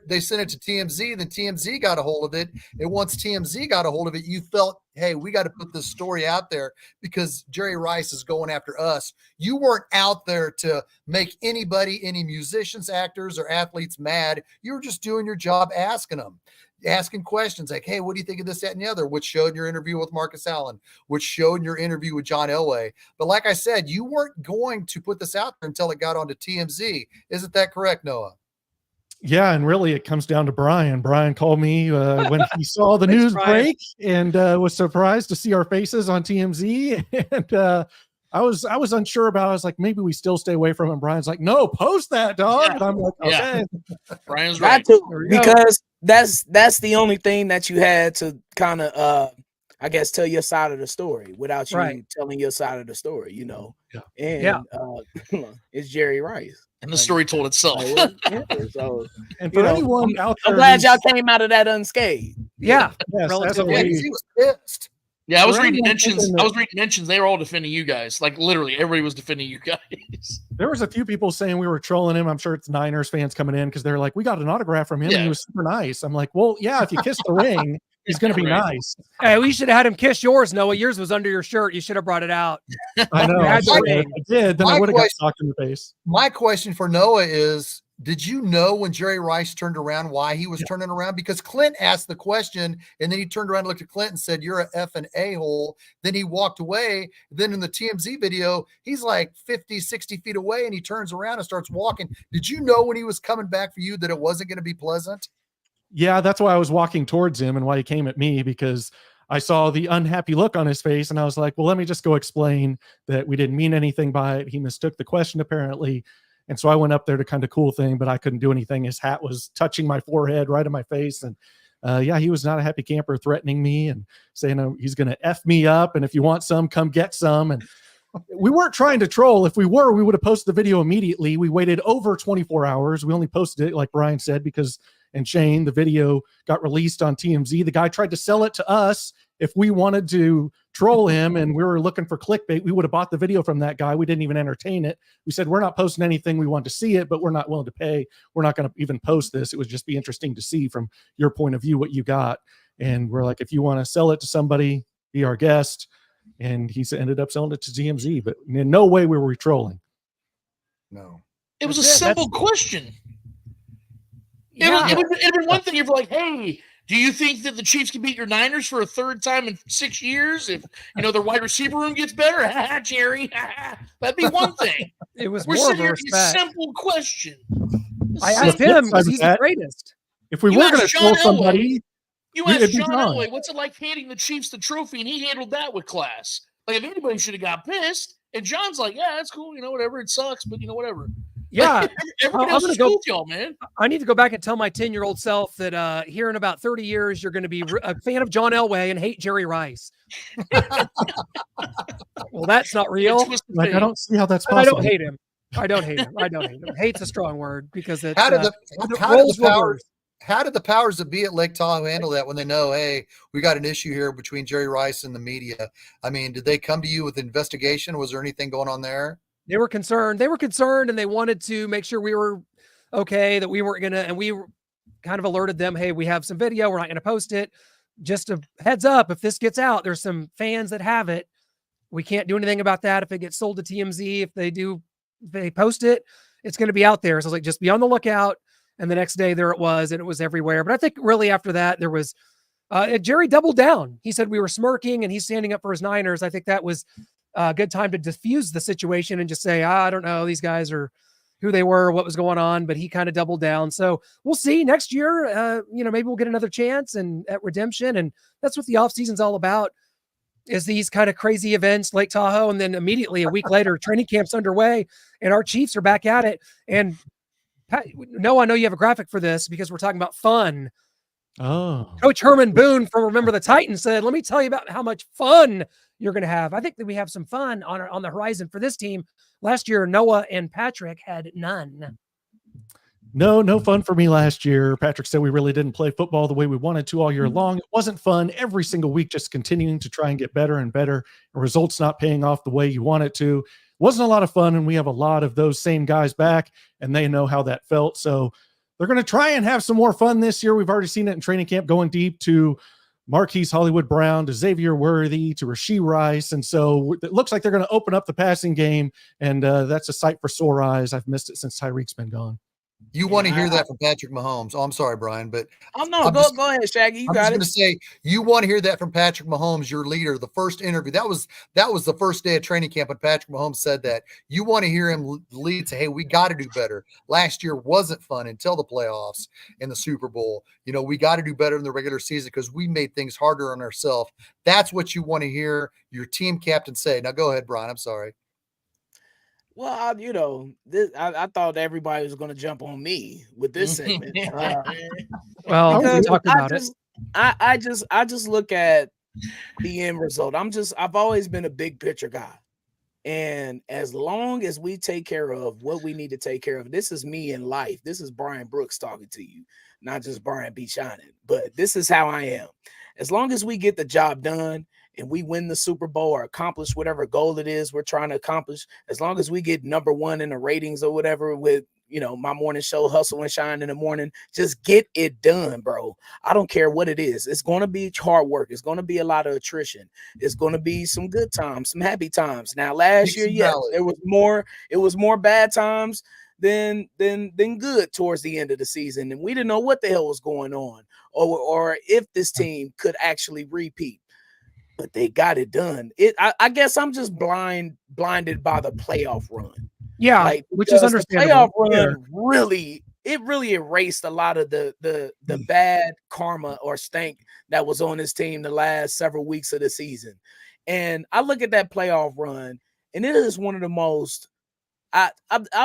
They sent it to TMZ, then TMZ got a hold of it. And once TMZ got a hold of it, you felt, hey, we got to put this story out there because Jerry Rice is going after us. You weren't out there to make anybody, any musicians, actors, or athletes mad. You were just doing your job, asking questions like, hey, what do you think of this, that, and the other, which showed in your interview with Marcus Allen, which showed in your interview with John Elway. But like I said, you weren't going to put this out there until it got onto TMZ. Isn't that correct, Noah? Yeah, and really it comes down to Brian. Brian called me when he saw the news break and was surprised to see our faces on TMZ. And I was unsure about it. I was like, maybe we still stay away from it. And Brian's like, no, post that, dog. Yeah. And I'm like, okay. Yeah. Brian's right. Because that's the only thing that you had to kind of I guess tell your side of the story without you telling your side of the story, Yeah. And it's Jerry Rice. And the story told itself. So, and for anyone out there, I'm glad y'all came out of that unscathed. Yeah. Yes, he was pissed. Yeah, I was reading mentions. They were all defending you guys. Like literally, everybody was defending you guys. There was a few people saying we were trolling him. I'm sure it's Niners fans coming in because they're like, we got an autograph from him. And he was super nice. I'm like, well, yeah, if you kiss the ring, he's going to be nice. Hey, we should have had him kiss yours, Noah. Yours was under your shirt. You should have brought it out. I know. I did. Then I would have got socked in the face. My question for Noah is, did you know when Jerry Rice turned around why he was turning around? Because Clint asked the question, and then he turned around and looked at Clint and said, you're a effing a-hole. Then he walked away. Then in the TMZ video, he's like 50, 60 feet away, and he turns around and starts walking. Did you know when he was coming back for you that it wasn't going to be pleasant? Yeah, that's why I was walking towards him and why he came at me, because I saw the unhappy look on his face, and I was like, well, let me just go explain that we didn't mean anything by it. He mistook the question, apparently. And so I went up there to kind of cool thing, but I couldn't do anything. His hat was touching my forehead right in my face. And yeah, he was not a happy camper, threatening me and saying he's going to F me up. And if you want some, come get some. And We weren't trying to troll. If we were, we would have posted the video immediately. We waited over 24 hours. We only posted it, like Brian said, because, and Shane, the video got released on TMZ. The guy tried to sell it to us. If we wanted to troll him and we were looking for clickbait, we would have bought the video from that guy. We didn't even entertain it. We said, we're not posting anything. We want to see it, but we're not willing to pay. We're not going to even post this. It would just be interesting to see from your point of view what you got. And we're like, if you want to sell it to somebody, be our guest. And he ended up selling it to TMZ, but in no way were we trolling. No. It was a simple question. It would have been one thing if you're like, hey, do you think that the Chiefs can beat your Niners for a third time in 6 years if, their wide receiver room gets better? Jerry. That'd be one thing. It was We're more of sitting a here, respect. simple question. I asked him because he's the greatest. If we You were going to asked troll John somebody, You it'd asked be John John. Elway, what's it like handing the Chiefs the trophy, and he handled that with class. Like, if anybody should have got pissed, and John's like, yeah, that's cool, whatever, it sucks, but whatever. Yeah. Like, everybody else is cool with y'all, man. I need to go back and tell my 10-year-old self that here in about 30 years, you're going to be a fan of John Elway and hate Jerry Rice. Well, that's not real. Like, I don't see how that's And I possible. don't hate him. I don't hate him. Hate's a strong word because it's How did roles reversed. how did the powers that be at Lake Tahoe handle that when they know, hey, we got an issue here between Jerry Rice and the media? I mean, did they come to you with investigation? Was there anything going on there? They were concerned, and they wanted to make sure we were okay, that we weren't going to, and we kind of alerted them, hey, we have some video. We're not going to post it. Just a heads up, if this gets out, there's some fans that have it. We can't do anything about that. If it gets sold to TMZ, if they post it, it's going to be out there. So I was like, just be on the lookout. And the next day there it was, and it was everywhere. But I think really after that, there was, Jerry doubled down. He said we were smirking and he's standing up for his Niners. I think that was a good time to diffuse the situation and just say, I don't know, these guys are who they were, what was going on, but he kind of doubled down. So we'll see next year, maybe we'll get another chance and at redemption. And that's what the off season's all about, is these kind of crazy events, Lake Tahoe. And then immediately a week later, training camp's underway and our Chiefs are back at it. And no, I know you have a graphic for this because we're talking about fun. Oh, Coach Herman Boone from Remember the Titans said, let me tell you about how much fun you're going to have. I think that we have some fun on the horizon for this team. Last year, Noah and Patrick had none. No fun for me last year. Patrick said we really didn't play football the way we wanted to all year long. It wasn't fun every single week, just continuing to try and get better and better, and results not paying off the way you want it to. Wasn't a lot of fun, and we have a lot of those same guys back, and they know how that felt. So they're going to try and have some more fun this year. We've already seen it in training camp, going deep to Marquise Hollywood Brown, to Xavier Worthy, to Rashee Rice. And so it looks like they're going to open up the passing game, and that's a sight for sore eyes. I've missed it since Tyreek's been gone. You want to hear that from Patrick Mahomes. Oh, I'm sorry, Brian, but Go ahead, Shaggy. You I'm got just it. going to say, you want to hear that from Patrick Mahomes, your leader. The first interview, that was the first day of training camp when Patrick Mahomes said that. You want to hear him lead, say, hey, we got to do better. Last year wasn't fun until the playoffs and the Super Bowl. We got to do better in the regular season because we made things harder on ourselves. That's what you want to hear your team captain say. Now go ahead, Brian. I'm sorry. Well, I thought everybody was going to jump on me with this segment. Well, we talked about it. I just look at the end result. I've always been a big picture guy. And as long as we take care of what we need to take care of, this is me in life. This is Brian Brooks talking to you, not just Brian B. Shining, but this is how I am. As long as we get the job done and we win the Super Bowl or accomplish whatever goal it is we're trying to accomplish, as long as we get number one in the ratings or whatever with, my morning show, Hustle and Shine in the morning, just get it done, bro. I don't care what it is. It's going to be hard work. It's going to be a lot of attrition. It's going to be some good times, some happy times. Now, last year, yes, it was more bad times than good towards the end of the season. And we didn't know what the hell was going on or if this team could actually repeat. But they got it done. I guess I'm just blinded by the playoff run. Yeah, which is understandable. The playoff run really erased a lot of the bad karma or stank that was on this team the last several weeks of the season. And I look at that playoff run, and it is one of the most, I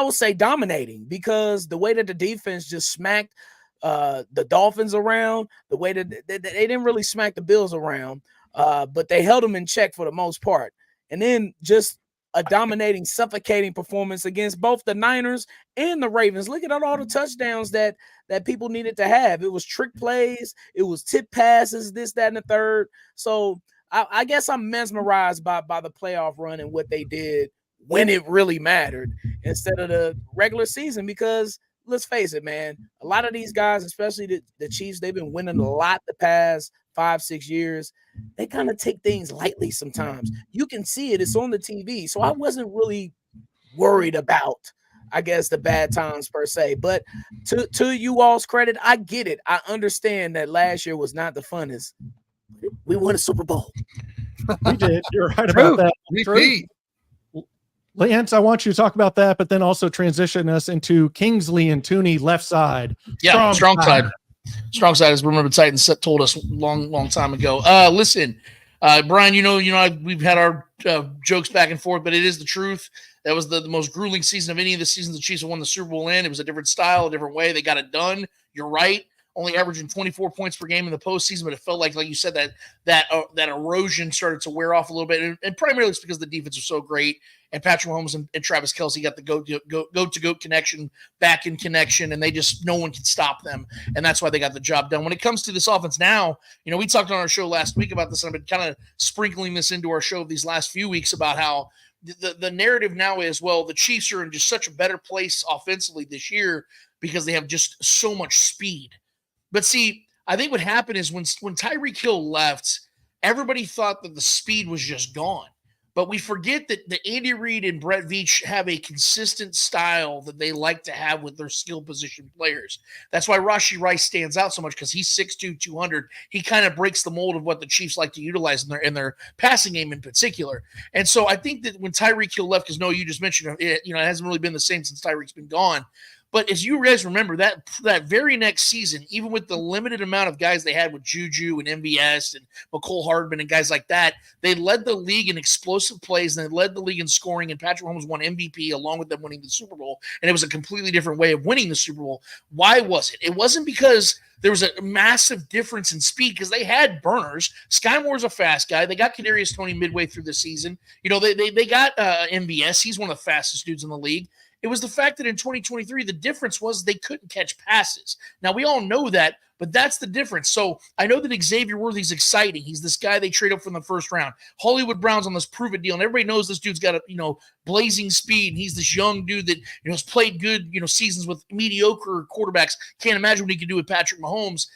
would say, dominating, because the way that the defense just smacked the Dolphins around, the way that they didn't really smack the Bills around, but they held them in check for the most part. And then just a dominating, suffocating performance against both the Niners and the Ravens. Look at all the touchdowns that people needed to have. It was trick plays, it was tip passes, this, that, and the third. So I guess I'm mesmerized by the playoff run and what they did when it really mattered instead of the regular season. Because let's face it, man, a lot of these guys, especially the Chiefs, they've been winning a lot the past 5-6 years. They kind of take things lightly sometimes. You can see it. It's on the TV. So I wasn't really worried about, I guess, the bad times per se. But to you all's credit, I get it. I understand that last year was not the funnest. We won a Super Bowl. We did. You're right about that. We beat. Lance, I want you to talk about that, but then also transition us into Kingsley and Tooney left side. Yeah, strong side. Strong side, as Remember Titans told us long time ago. Listen, Brian, we've had our jokes back and forth, but it is the truth. That was the most grueling season of any of the seasons the Chiefs have won the Super Bowl in. It was a different style, a different way. They got it done. You're right. Only averaging 24 points per game in the postseason, but it felt like you said, that erosion started to wear off a little bit, and primarily it's because the defense was so great, and Patrick Mahomes and Travis Kelce got the go-to-go connection, back in connection, and no one can stop them, and that's why they got the job done. When it comes to this offense now, we talked on our show last week about this, and I've been kind of sprinkling this into our show these last few weeks about how the narrative now is, well, the Chiefs are in just such a better place offensively this year because they have just so much speed. But see, I think what happened is when Tyreek Hill left, everybody thought that the speed was just gone. But we forget that Andy Reid and Brett Veach have a consistent style that they like to have with their skill position players. That's why Rashee Rice stands out so much, because he's 6'2", 200. He kind of breaks the mold of what the Chiefs like to utilize in their passing game in particular. And so I think that when Tyreek Hill left, because Noah, you just mentioned it, it hasn't really been the same since Tyreek's been gone. But as you guys remember, that very next season, even with the limited amount of guys they had with Juju and MVS and McCole Hardman and guys like that, they led the league in explosive plays, and they led the league in scoring, and Patrick Mahomes won MVP along with them winning the Super Bowl, and it was a completely different way of winning the Super Bowl. Why was it? It wasn't because there was a massive difference in speed, because they had burners. Sky Moore's a fast guy. They got Kadarius Toney midway through the season. They got MVS. He's one of the fastest dudes in the league. It was the fact that in 2023, the difference was they couldn't catch passes. Now, we all know that, but that's the difference. So I know that Xavier Worthy's exciting. He's this guy they trade up from the first round. Hollywood Brown's on this prove-it deal, and everybody knows this dude's got blazing speed, and he's this young dude that has played good seasons with mediocre quarterbacks. Can't imagine what he could do with Patrick Mahomes.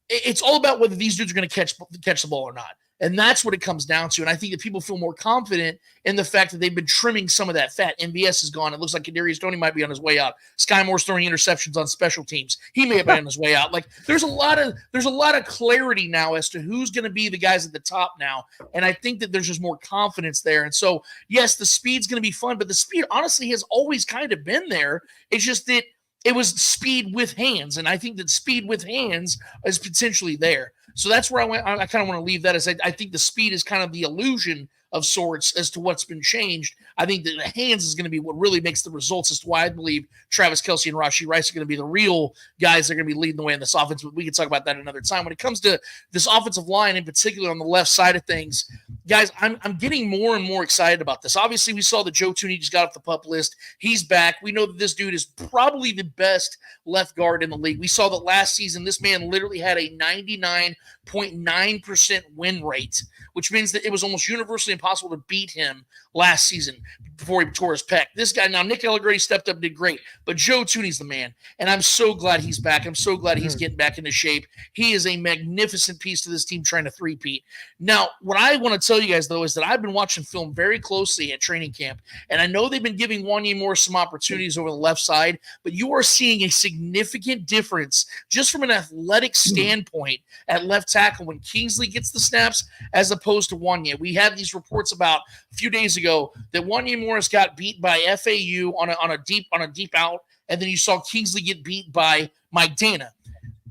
It's all about whether these dudes are going to catch the ball or not. And that's what it comes down to. And I think that people feel more confident in the fact that they've been trimming some of that fat. MVS is gone. It looks like Kadarius Toney might be on his way out. Sky Moore's throwing interceptions on special teams. He may have been on his way out. Like, there's a lot of clarity now as to who's going to be the guys at the top now. And I think that there's just more confidence there. And so, yes, the speed's going to be fun, but the speed honestly has always kind of been there. It's just that it was speed with hands, and I think that speed with hands is potentially there. So that's where I kind of want to leave that, as I think the speed is kind of the illusion of sorts as to what's been changed. I think that the hands is going to be what really makes the results, as to why I believe Travis Kelce and Rashee Rice are going to be the real guys that are going to be leading the way in this offense, but we can talk about that another time. When it comes to this offensive line, in particular on the left side of things, guys, I'm getting more and more excited about this. Obviously, we saw that Joe Tooney just got off the PUP list. He's back. We know that this dude is probably the best left guard in the league. We saw that last season, this man literally had a 99.9% win rate, which means that it was almost universally impossible to beat him last season before he tore his pec. This guy, now Nick Allegretti stepped up, did great, but Joe Tooney's the man, and I'm so glad he's back. I'm so glad he's getting back into shape. He is a magnificent piece to this team trying to three-peat. Now, what I want to tell you guys, though, is that I've been watching film very closely at training camp, and I know they've been giving Wanya Moore some opportunities over the left side, but you are seeing a significant difference just from an athletic standpoint at left tackle when Kingsley gets the snaps as opposed to Wanya. We had these reports about a few days ago that Wanya Morris got beat by FAU on a deep out, and then you saw Kingsley get beat by Mike Dana.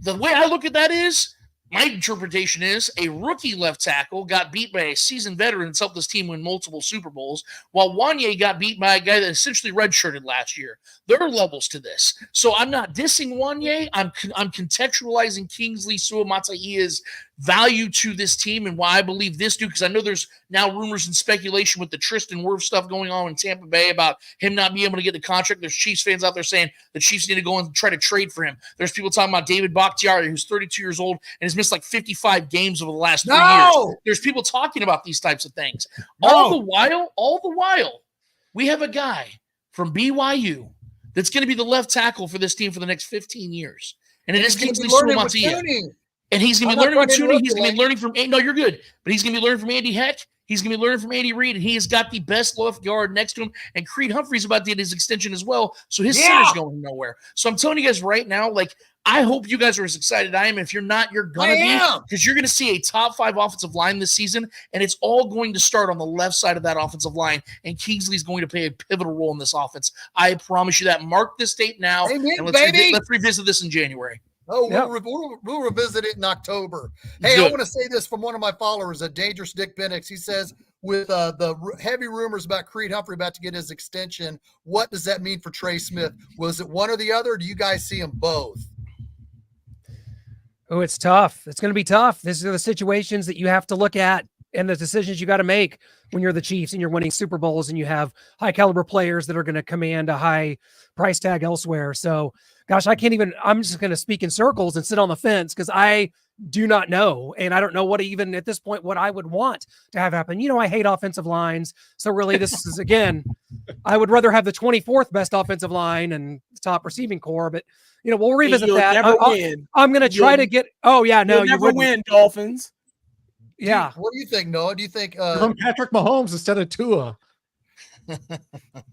The way I look at that is My interpretation is a rookie left tackle got beat by a seasoned veteran that's helped this team win multiple Super Bowls, while Wanye got beat by a guy that essentially redshirted last year. There are levels to this. So I'm not dissing Wanye. I'm contextualizing Kingsley Suamata'ia's value to this team and why I believe this dude, because I know there's now rumors and speculation with the Tristan Wirfs stuff going on in Tampa Bay about him not being able to get the contract. There's Chiefs fans out there saying the Chiefs need to go and try to trade for him. There's people talking about David Bakhtiari, who's 32 years old and has missed like 55 games over the last 3 years. There's people talking about these types of things. All the while, we have a guy from BYU that's going to be the left tackle for this team for the next 15 years. And it is Kingsley Suamataia. And he's going to be learning with Tooney. He's going to be learning from – no, you're good. But he's going to be learning from Andy Heck. He's going to be learning from Andy Reid. And he has got the best left guard next to him. And Creed Humphrey's about to get his extension as well. So his center's going nowhere. So I'm telling you guys right now, like, I hope you guys are as excited as I am. If you're not, you're going to be. Because you're going to see a top 5 offensive line this season. And it's all going to start on the left side of that offensive line. And Kingsley's going to play a pivotal role in this offense. I promise you that. Mark this date now. Amen, and baby. Let's revisit this in January. Oh, we'll revisit it in October. Hey, I want to say this from one of my followers, a Dangerous Dick Penix. He says, with the heavy rumors about Creed Humphrey about to get his extension, what does that mean for Trey Smith? Was it one or the other? Or do you guys see them both? Oh, it's tough. It's going to be tough. These are the situations that you have to look at and the decisions you got to make when you're the Chiefs and you're winning Super Bowls and you have high caliber players that are going to command a high price tag elsewhere. So, gosh, I'm just going to speak in circles and sit on the fence because I do not know. And I don't know what even at this point, what I would want to have happen. You know, I hate offensive lines. So really this is, again, I would rather have the 24th best offensive line and top receiving core, but you know, we'll revisit that. I'm going to try to get, you never win, Dolphins. Yeah. What do you think, Noah? Do you think from Patrick Mahomes instead of Tua?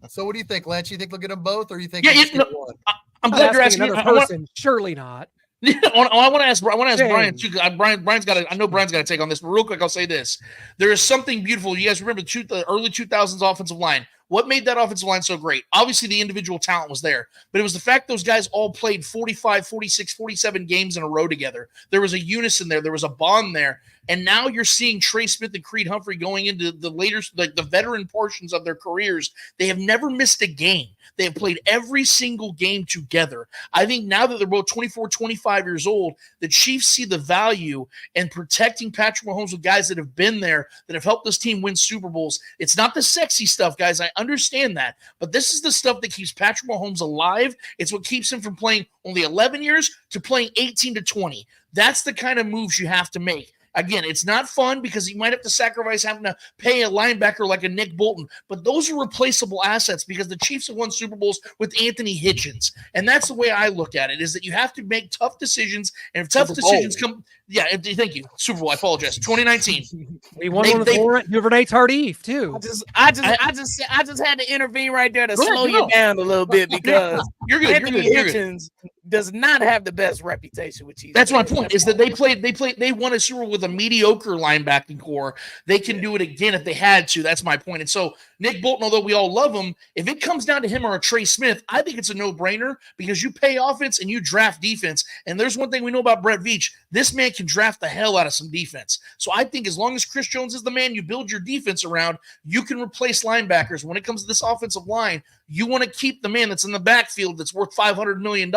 So what do you think, Lance? You think they'll get them both, or you think one? I'm glad you're asking another person. Surely not. I want to ask Brian too. Brian's got. I know Brian's got to take on this, but real quick, I'll say this: there is something beautiful. You guys remember the early 2000s offensive line? What made that offensive line so great? Obviously, the individual talent was there, but it was the fact those guys all played 45, 46, 47 games in a row together. There was a unison there. There was a bond there. And now you're seeing Trey Smith and Creed Humphrey going into the later, like the veteran portions of their careers. They have never missed a game. They have played every single game together. I think now that they're both 24, 25 years old, the Chiefs see the value in protecting Patrick Mahomes with guys that have been there, that have helped this team win Super Bowls. It's not the sexy stuff, guys. I understand that. But this is the stuff that keeps Patrick Mahomes alive. It's what keeps him from playing only 11 years to playing 18 to 20. That's the kind of moves you have to make. Again, it's not fun because you might have to sacrifice having to pay a linebacker like a Nick Bolton, but those are replaceable assets because the Chiefs have won Super Bowls with Anthony Hitchens. And that's the way I look at it, is that you have to make tough decisions, and if tough decisions come – thank you. Super Bowl, I apologize. 2019. We won one with Duvernay Tardif, too. I just had to intervene right there to slow you down a little bit because Anthony Hitchens does not have the best reputation with Chiefs. That's my point, is that they won a Super Bowl with a mediocre linebacking core. They can do it again if they had to. That's my point. And so Nick Bolton, although we all love him, if it comes down to him or a Trey Smith, I think it's a no-brainer because you pay offense and you draft defense. And there's one thing we know about Brett Veach. This man can draft the hell out of some defense. So I think as long as Chris Jones is the man you build your defense around, you can replace linebackers. When it comes to this offensive line, you want to keep the man that's in the backfield that's worth $500 million.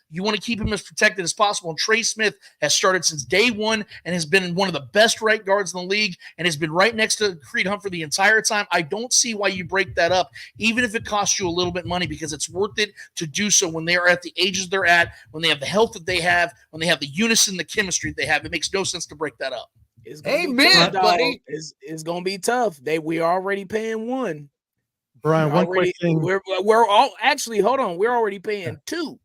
You want to keep him as protected as possible. And Trey Smith has started since day one and has been one of the best right guards in the league and has been right next to Creed Humphrey the entire time. I don't see why you break that up, even if it costs you a little bit of money, because it's worth it to do so when they are at the ages they're at, when they have the health that they have, when they have the unison, the chemistry that they have. It makes no sense to break that up. Amen, buddy. It's going to be tough. We're already paying one. Brian, one quick thing. We're already paying two.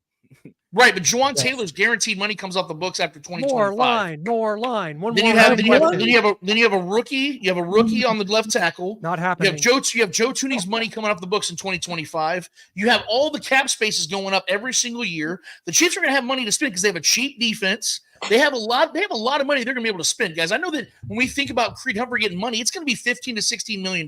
Right, but Juwan Taylor's guaranteed money comes off the books after 2025. More line. Then you have a rookie. You have a rookie on the left tackle. Not happening. You have Joe Tooney's money coming off the books in 2025. You have all the cap spaces going up every single year. The Chiefs are going to have money to spend because they have a cheap defense. They have a lot of money they're going to be able to spend, guys. I know that when we think about Creed Humphrey getting money, it's going to be $15 to $16 million.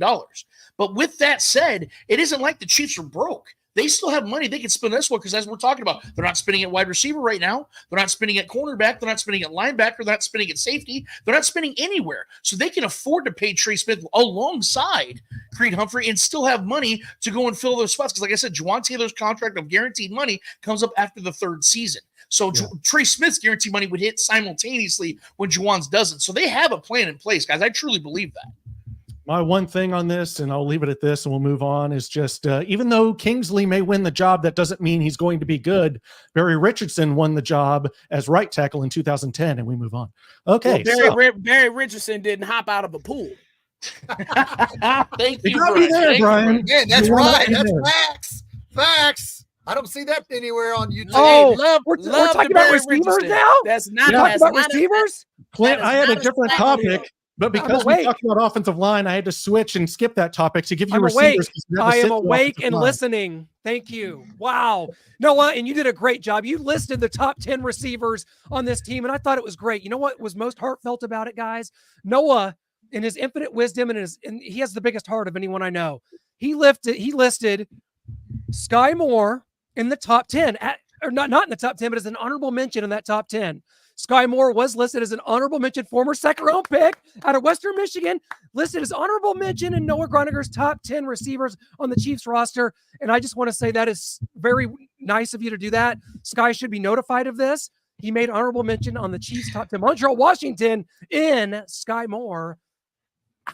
But with that said, it isn't like the Chiefs are broke. They still have money they can spend this one because, as we're talking about, they're not spending at wide receiver right now. They're not spending at cornerback. They're not spending at linebacker. They're not spending at safety. They're not spending anywhere. So they can afford to pay Trey Smith alongside Creed Humphrey and still have money to go and fill those spots. Because, like I said, Juwan Taylor's contract of guaranteed money comes up after the third season. So Trey Smith's guaranteed money would hit simultaneously when Juwan's doesn't. So they have a plan in place, guys. I truly believe that. My one thing on this, and I'll leave it at this and we'll move on, is just even though Kingsley may win the job, that doesn't mean he's going to be good. Barry Richardson won the job as right tackle in 2010, and we move on. Okay. Well, Barry Richardson didn't hop out of a pool. Thank you, Brian. Yeah, that's right. That's facts. Facts. I don't see that anywhere on YouTube. Oh, we're talking about receivers now? That's not talking about receivers? Clint, I had a different topic. But because we awake. talked about offensive line, I had to switch and skip that topic to give you I'm receivers. awake. I am awake and listening. Thank you. Wow. Noah, and you did a great job. You listed the top 10 receivers on this team, and I thought it was great. You know what was most heartfelt about it, guys? Noah, in his infinite wisdom, and he has the biggest heart of anyone I know. He listed Sky Moore in the top 10, or not in the top 10, but as an honorable mention in that top 10. Sky Moore was listed as an honorable mention, former second-round pick out of Western Michigan, listed as honorable mention in Noah Groniger's top 10 receivers on the Chiefs roster. And I just want to say that is very nice of you to do that. Sky should be notified of this. He made honorable mention on the Chiefs top 10. Montreal Washington in Sky Moore.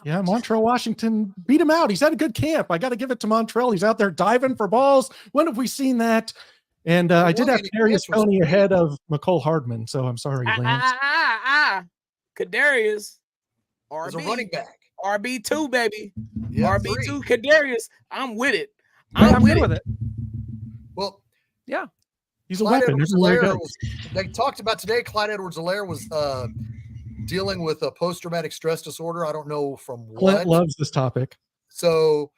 Yeah, Montreal Washington beat him out. He's had a good camp. I got to give it to Montreal. He's out there diving for balls. When have we seen that? And I did have Kadarius Toney ahead of McCole Hardman, so I'm sorry, Lance. Kadarius, As a running back. RB2, baby. Yeah, RB2, Kadarius. I'm with it. I'm good with it. Well, yeah. He's a Clyde weapon. They talked about today, Clyde Edwards-Helaire was dealing with a post-traumatic stress disorder. I don't know from what. Clint loves this topic. So,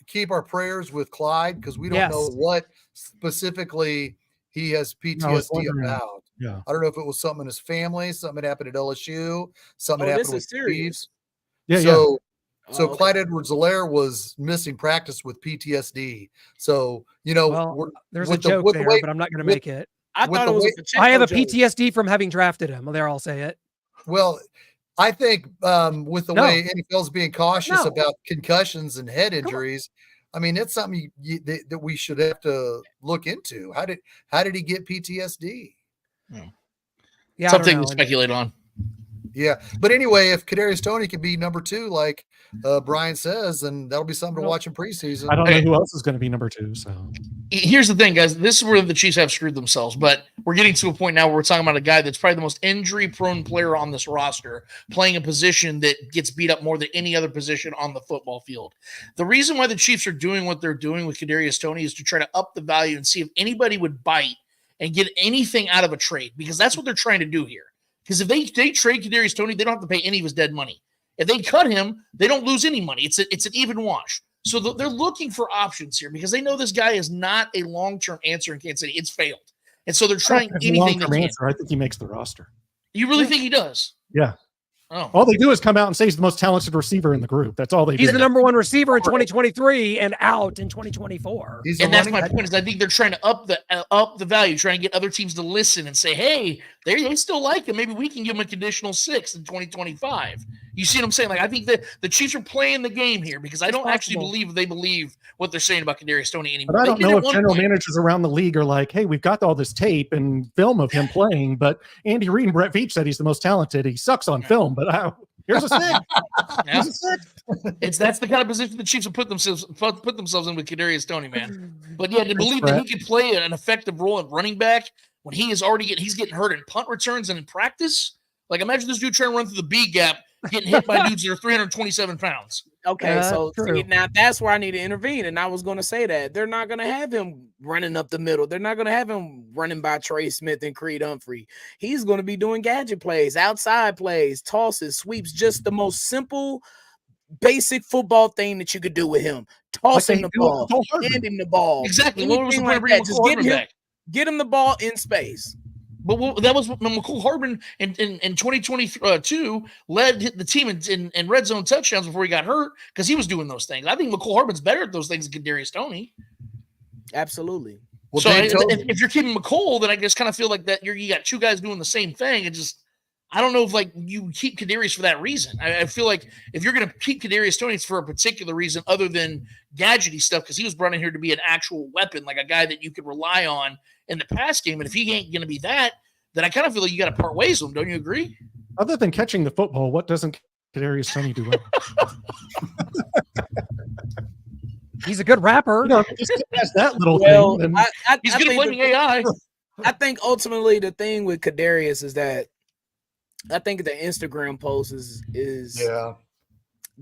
keep our prayers with Clyde because we don't know what specifically he has PTSD about. Yeah. I don't know if it was something in his family, something that happened at LSU, something that happened with Chiefs. Yeah, So Clyde Edwards-Helaire was missing practice with PTSD. So, there's a joke there, but I'm not going to make it. I thought it was I have a PTSD from having drafted him. There, I'll say it. Well, I think with the way NFL's being cautious about concussions and head injuries, I mean, it's something that we should have to look into. How did he get PTSD? Yeah, something to speculate on. Yeah, but anyway, if Kadarius Toney can be number 2, like Brian says, then that'll be something to watch in preseason. I don't know who else is going to be number 2. So here's the thing, guys. This is where the Chiefs have screwed themselves. But we're getting to a point now where we're talking about a guy that's probably the most injury-prone player on this roster, playing a position that gets beat up more than any other position on the football field. The reason why the Chiefs are doing what they're doing with Kadarius Toney is to try to up the value and see if anybody would bite and get anything out of a trade, because that's what they're trying to do here. Because if they trade Kadarius Toney, they don't have to pay any of his dead money. If they cut him, they don't lose any money. It's an even wash. So they're looking for options here because they know this guy is not a long-term answer in Kansas City. It's failed. And so they're trying anything they can. I think he makes the roster. You really think he does? Yeah. Oh. All they do is come out and say he's the most talented receiver in the group. That's all they do. He's the number 1 receiver in 2023 and out in 2024. And that's my point. Is I think they're trying to up the value, trying to get other teams to listen and say, "Hey, they still like him. Maybe we can give him a conditional 6 in 2025." You see what I'm saying? Like, I think that the Chiefs are playing the game here because I don't actually believe they believe what they're saying about Kadarius Toney anymore. But I don't know if general managers around the league are like, "Hey, we've got all this tape and film of him playing, but Andy Reid and Brett Veach said he's the most talented. He sucks on film, but here's a 6. Here's a 6." That's the kind of position the Chiefs have put themselves in with Kadarius Toney, man. But yeah, to believe that he could play an effective role at running back when he is already getting hurt in punt returns and in practice. Like, imagine this dude trying to run through the B gap, getting hit by dudes that are 327 pounds. Okay, so see, now that's where I need to intervene. And I was going to say that they're not going to have him running up the middle. They're not going to have him running by Trey Smith and Creed Humphrey. He's going to be doing gadget plays, outside plays, tosses, sweeps, just the most simple, basic football thing that you could do with him. Tossing the ball, handing the ball. Exactly. What was the point of bringing just get him the ball in space. But that was when McCole Hardman in 2022 led the team in red zone touchdowns before he got hurt because he was doing those things. I think McCole Hardman's better at those things than Kadarius Toney. Absolutely. Well, so if you're keeping McCole, then I just kind of feel like that you got two guys doing the same thing. And just I don't know if like you keep Kadarius for that reason. I feel like if you're going to keep Kadarius Toney, it's for a particular reason other than gadgety stuff because he was brought in here to be an actual weapon, like a guy that you could rely on in the pass game. And if he ain't going to be that, then I kind of feel like you got to part ways with him. Don't you agree? Other than catching the football, what doesn't Kadarius Toney do well? He's a good rapper. Just has that little Well, thing. He's going to blame AI. I think ultimately the thing with Kadarius is that I think the Instagram post is that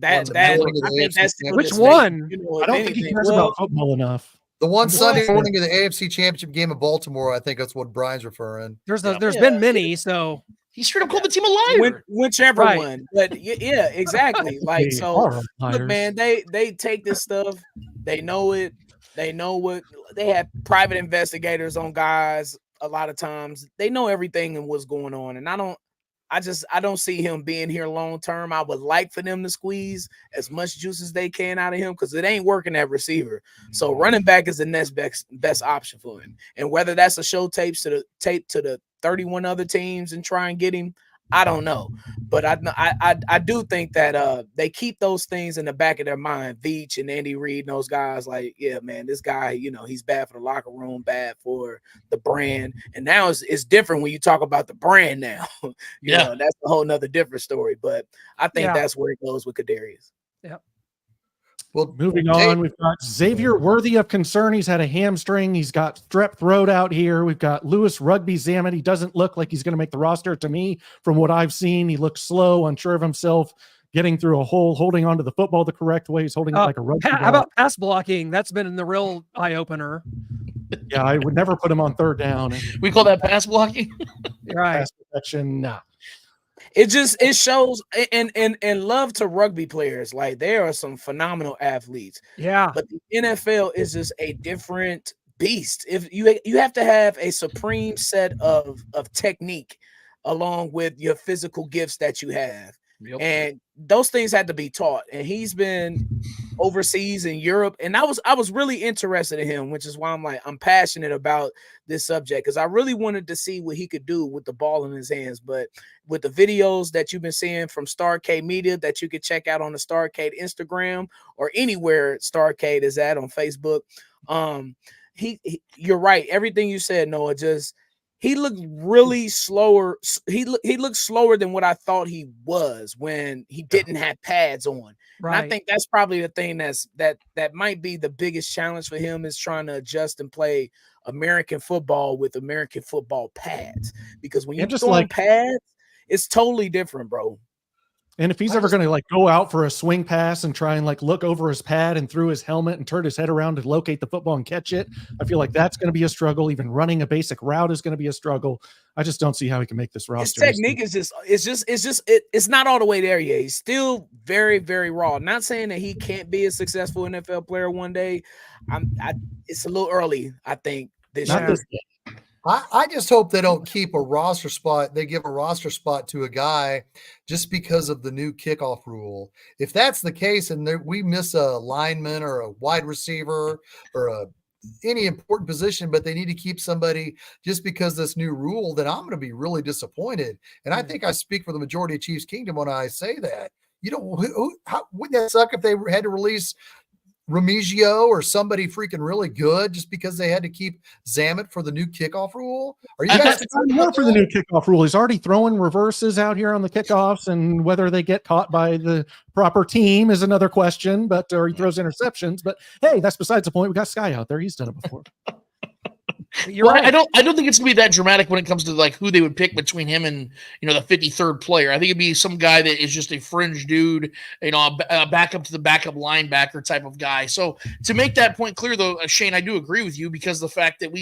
I think that's which one? I don't think he cares about football enough. The one Sunday morning of the AFC Championship game in Baltimore, I think that's what Brian's referring. There's been many, so he straight up called the team a liar. Whichever one, but yeah, exactly. Like so, look, man, they take this stuff, they know it, they know what they have private investigators on guys. A lot of times, they know everything and what's going on, and I don't see him being here long term. I would like for them to squeeze as much juice as they can out of him because it ain't working at receiver. So running back is the next best option for him. And whether that's a show tape to the 31 other teams and try and get him, I don't know. But I do think that they keep those things in the back of their mind. Veach and Andy Reid and those guys, like, yeah, man, this guy, he's bad for the locker room, bad for the brand. And now it's different when you talk about the brand now. You know, that's a whole nother different story. But I think that's where it goes with Kadarius. Yep. Well, moving on, we've got Xavier, worthy of concern. He's had a hamstring. He's got strep throat out here. We've got Lewis Rugby Zammit. He doesn't look like he's going to make the roster to me from what I've seen. He looks slow, unsure of himself, getting through a hole, holding onto the football the correct way. He's holding it like a rugby ball. How about pass blocking? That's been the real eye-opener. Yeah, I would never put him on third down. We call that pass blocking? Right. Pass protection, nah. It shows and love to rugby players. Like there are some phenomenal athletes. Yeah. But the NFL is just a different beast. If you have to have a supreme set of technique along with your physical gifts that you have. Yep. And those things had to be taught. And he's been overseas in Europe. And I was really interested in him, which is why I'm passionate about this subject because I really wanted to see what he could do with the ball in his hands. But with the videos that you've been seeing from Starcade Media that you could check out on the Starcade Instagram or anywhere Starcade is at on Facebook, you're right. Everything you said, Noah, he looked really slower. He looked slower than what I thought he was when he didn't have pads on. Right. And I think that's probably the thing that might be the biggest challenge for him is trying to adjust and play American football with American football pads. Because when you're just throwing pads, it's totally different, bro. And if he's ever going to go out for a swing pass and try and look over his pad and through his helmet and turn his head around to locate the football and catch it, I feel like that's going to be a struggle. Even running a basic route is going to be a struggle. I just don't see how he can make this roster. His technique it's not all the way there yet. He's still very, very raw. Not saying that he can't be a successful NFL player one day. It's a little early, I think, this year. I just hope they don't keep a roster spot. They give a roster spot to a guy just because of the new kickoff rule. If that's the case and we miss a lineman or a wide receiver or any important position, but they need to keep somebody just because this new rule, then I'm going to be really disappointed. And I think I speak for the majority of Chiefs Kingdom when I say that. Wouldn't that suck if they had to release Remigio or somebody freaking really good just because they had to keep Zammit for the new kickoff rule? Are you guys more for the new kickoff rule? He's already throwing reverses out here on the kickoffs, and whether they get caught by the proper team is another question. Or he throws interceptions. But hey, that's besides the point. We got Sky out there; he's done it before. You're right. I don't think it's gonna be that dramatic when it comes to who they would pick between him and the 53rd player. I think it'd be some guy that is just a fringe dude, a backup to the backup linebacker type of guy. So to make that point clear, though, Shane, I do agree with you because the fact that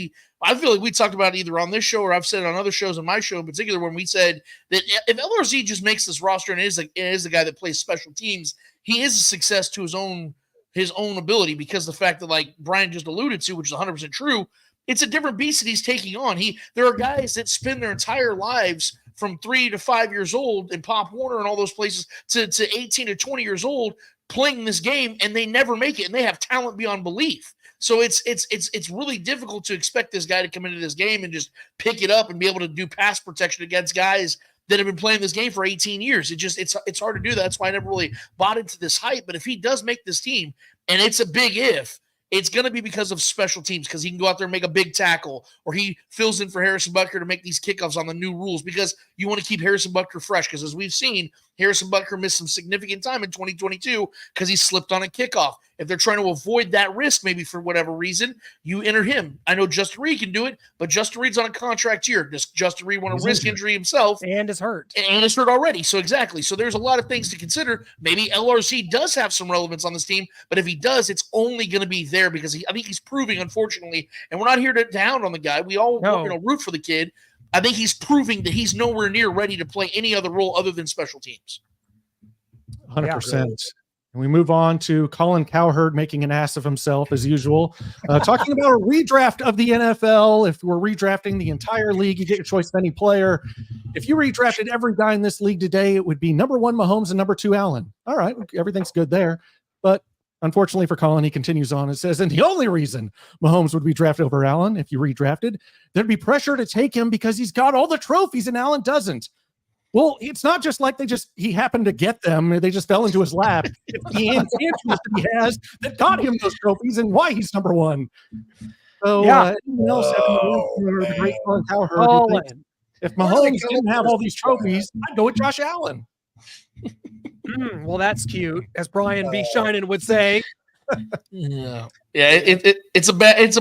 I feel like we talked about it either on this show or I've said it on other shows, on my show in particular, when we said that if LRZ just makes this roster and is the guy that plays special teams, he is a success to his own ability because the fact that Brian just alluded to, which is 100% true. It's a different beast that he's taking on. There are guys that spend their entire lives from 3 to 5 years old in Pop Warner and all those places to 18 to 20 years old playing this game, and they never make it, and they have talent beyond belief. So it's really difficult to expect this guy to come into this game and just pick it up and be able to do pass protection against guys that have been playing this game for 18 years. It's hard to do that. That's why I never really bought into this hype. But if he does make this team, and it's a big if, it's going to be because of special teams, because he can go out there and make a big tackle, or he fills in for Harrison Butker to make these kickoffs on the new rules, because you want to keep Harrison Butker fresh. Because as we've seen, Harrison Butker missed some significant time in 2022 because he slipped on a kickoff. If they're trying to avoid that risk, maybe for whatever reason, you enter him. I know Justin Reed can do it, but Justin Reed's on a contract here. Does Justin Reed want to risk injury himself? And is hurt. And is hurt already. So exactly. So there's a lot of things to consider. Maybe LRC does have some relevance on this team, but if he does, it's only going to be there because I think he's proving, unfortunately, and we're not here to hound on the guy. We all root for the kid. I think he's proving that he's nowhere near ready to play any other role other than special teams. 100%. And we move on to Colin Cowherd making an ass of himself as usual. Talking about a redraft of the NFL. If we're redrafting the entire league, you get your choice of any player. If you redrafted every guy in this league today, it would be number 1 Mahomes and number 2 Allen. All right, everything's good there. But unfortunately for Colin, he continues on and says, and the only reason Mahomes would be drafted over Allen, if you redrafted, there'd be pressure to take him because he's got all the trophies and Allen doesn't. Well, it's not just like he happened to get them. They just fell into his lap. It's the intangibles that he has that got him those trophies and why he's number 1. So, anyone else the great Colin Cowherd, if Mahomes didn't have all these trophies, I'd go with Josh Allen. Well, that's cute, as Brian B. Shinen would say. It's a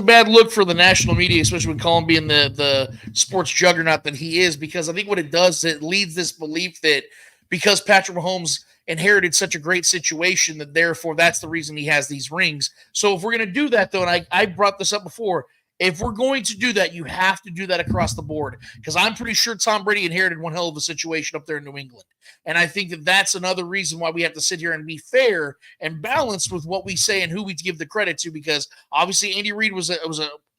bad look for the national media, especially with Colin being the sports juggernaut that he is, because I think what it does is it leads this belief that because Patrick Mahomes inherited such a great situation that therefore that's the reason he has these rings. So if we're going to do that, though, and I brought this up before, if we're going to do that, you have to do that across the board, because I'm pretty sure Tom Brady inherited one hell of a situation up there in New England. And I think that that's another reason why we have to sit here and be fair and balanced with what we say and who we give the credit to, because obviously Andy Reid was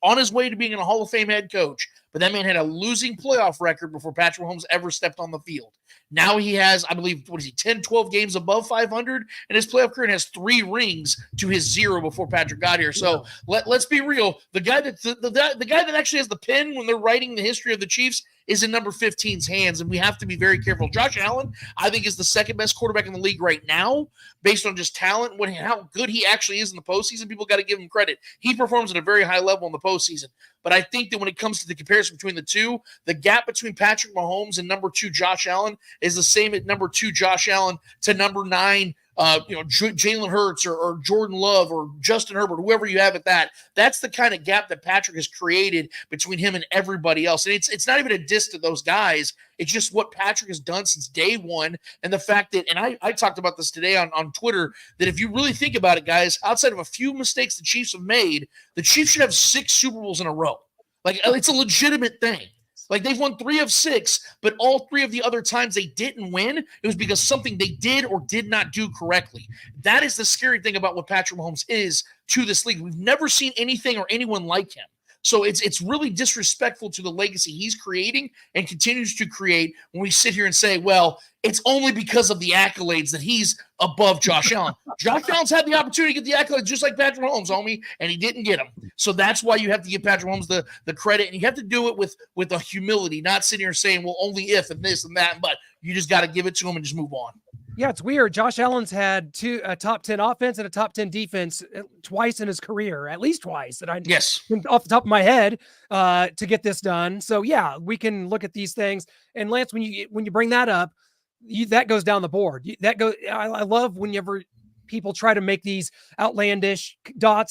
on his way to being a Hall of Fame head coach, but that man had a losing playoff record before Patrick Mahomes ever stepped on the field. Now he has, I believe, 10, 12 games above 500 in his playoff career and has 3 rings to his 0 before Patrick got here. So let's be real. The guy that actually has the pen when they're writing the history of the Chiefs is in number 15's hands, and we have to be very careful. Josh Allen, I think, is the second best quarterback in the league right now, based on just talent, how good he actually is in the postseason. People got to give him credit. He performs at a very high level in the postseason. But I think that when it comes to the comparison between the two, the gap between Patrick Mahomes and number 2 Josh Allen is the same at number 2 Josh Allen to number 9 Jalen Hurts or Jordan Love or Justin Herbert, whoever you have at that. That's the kind of gap that Patrick has created between him and everybody else. And it's not even a diss to those guys. It's just what Patrick has done since day one. And the fact that, and I talked about this today on Twitter, that if you really think about it, guys, outside of a few mistakes the Chiefs have made, the Chiefs should have 6 Super Bowls in a row. Like, it's a legitimate thing. Like, they've won 3 of 6, but all 3 of the other times they didn't win, it was because something they did or did not do correctly. That is the scary thing about what Patrick Mahomes is to this league. We've never seen anything or anyone like him. So it's really disrespectful to the legacy he's creating and continues to create when we sit here and say, well, it's only because of the accolades that he's above Josh Allen. Josh Allen's had the opportunity to get the accolades just like Patrick Mahomes, homie, and he didn't get them. So that's why you have to give Patrick Mahomes the credit, and you have to do it with a humility, not sitting here saying, well, only if and this and that, but you just got to give it to him and just move on. Yeah, it's weird. Josh Allen's had a top 10 offense and a top 10 defense twice in his career, at least twice that off the top of my head to get this done. So yeah, we can look at these things. And Lance, when you bring that up, that goes down the board. I love whenever people try to make these outlandish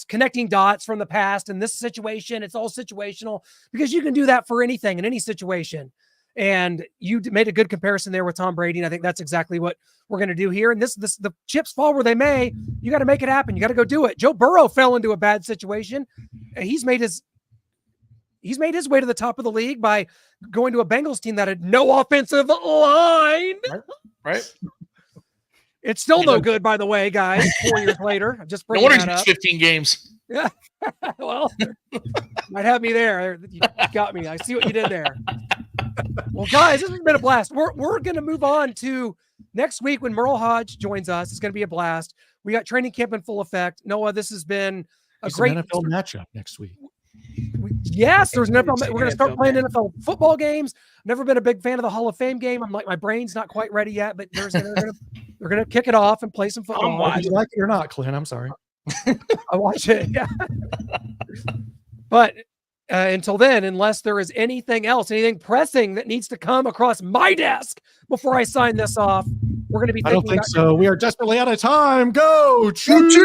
connecting dots from the past. In this situation, it's all situational because you can do that for anything in any situation. And you made a good comparison there with Tom Brady, and I think that's exactly what we're going to do here. And the chips fall where they may. You got to make it happen. You got to go do it. Joe Burrow fell into a bad situation. He's made his way to the top of the league by going to a Bengals team that had no offensive line. Right. It's still no good, by the way, guys. 4 years later, I'm just bringing that up. 15 games. Yeah. Well, might have me there. You got me. I see what you did there. Well, guys, this has been a blast. We're going to move on to next week when Merle Hodge joins us. It's going to be a blast. We got training camp in full effect. Noah, this has been a great NFL matchup next week. Yes, there's an NFL. We're going to start playing NFL football games. Never been a big fan of the Hall of Fame game. I'm like, my brain's not quite ready yet, but they're going to kick it off and play some football. Whether you like it or not, Clint, I'm sorry. I watch it. Yeah. But until then, unless there is anything else, anything pressing that needs to come across my desk before I sign this off, we're going to be. I don't think so. We are desperately out of time. Go Chiefs!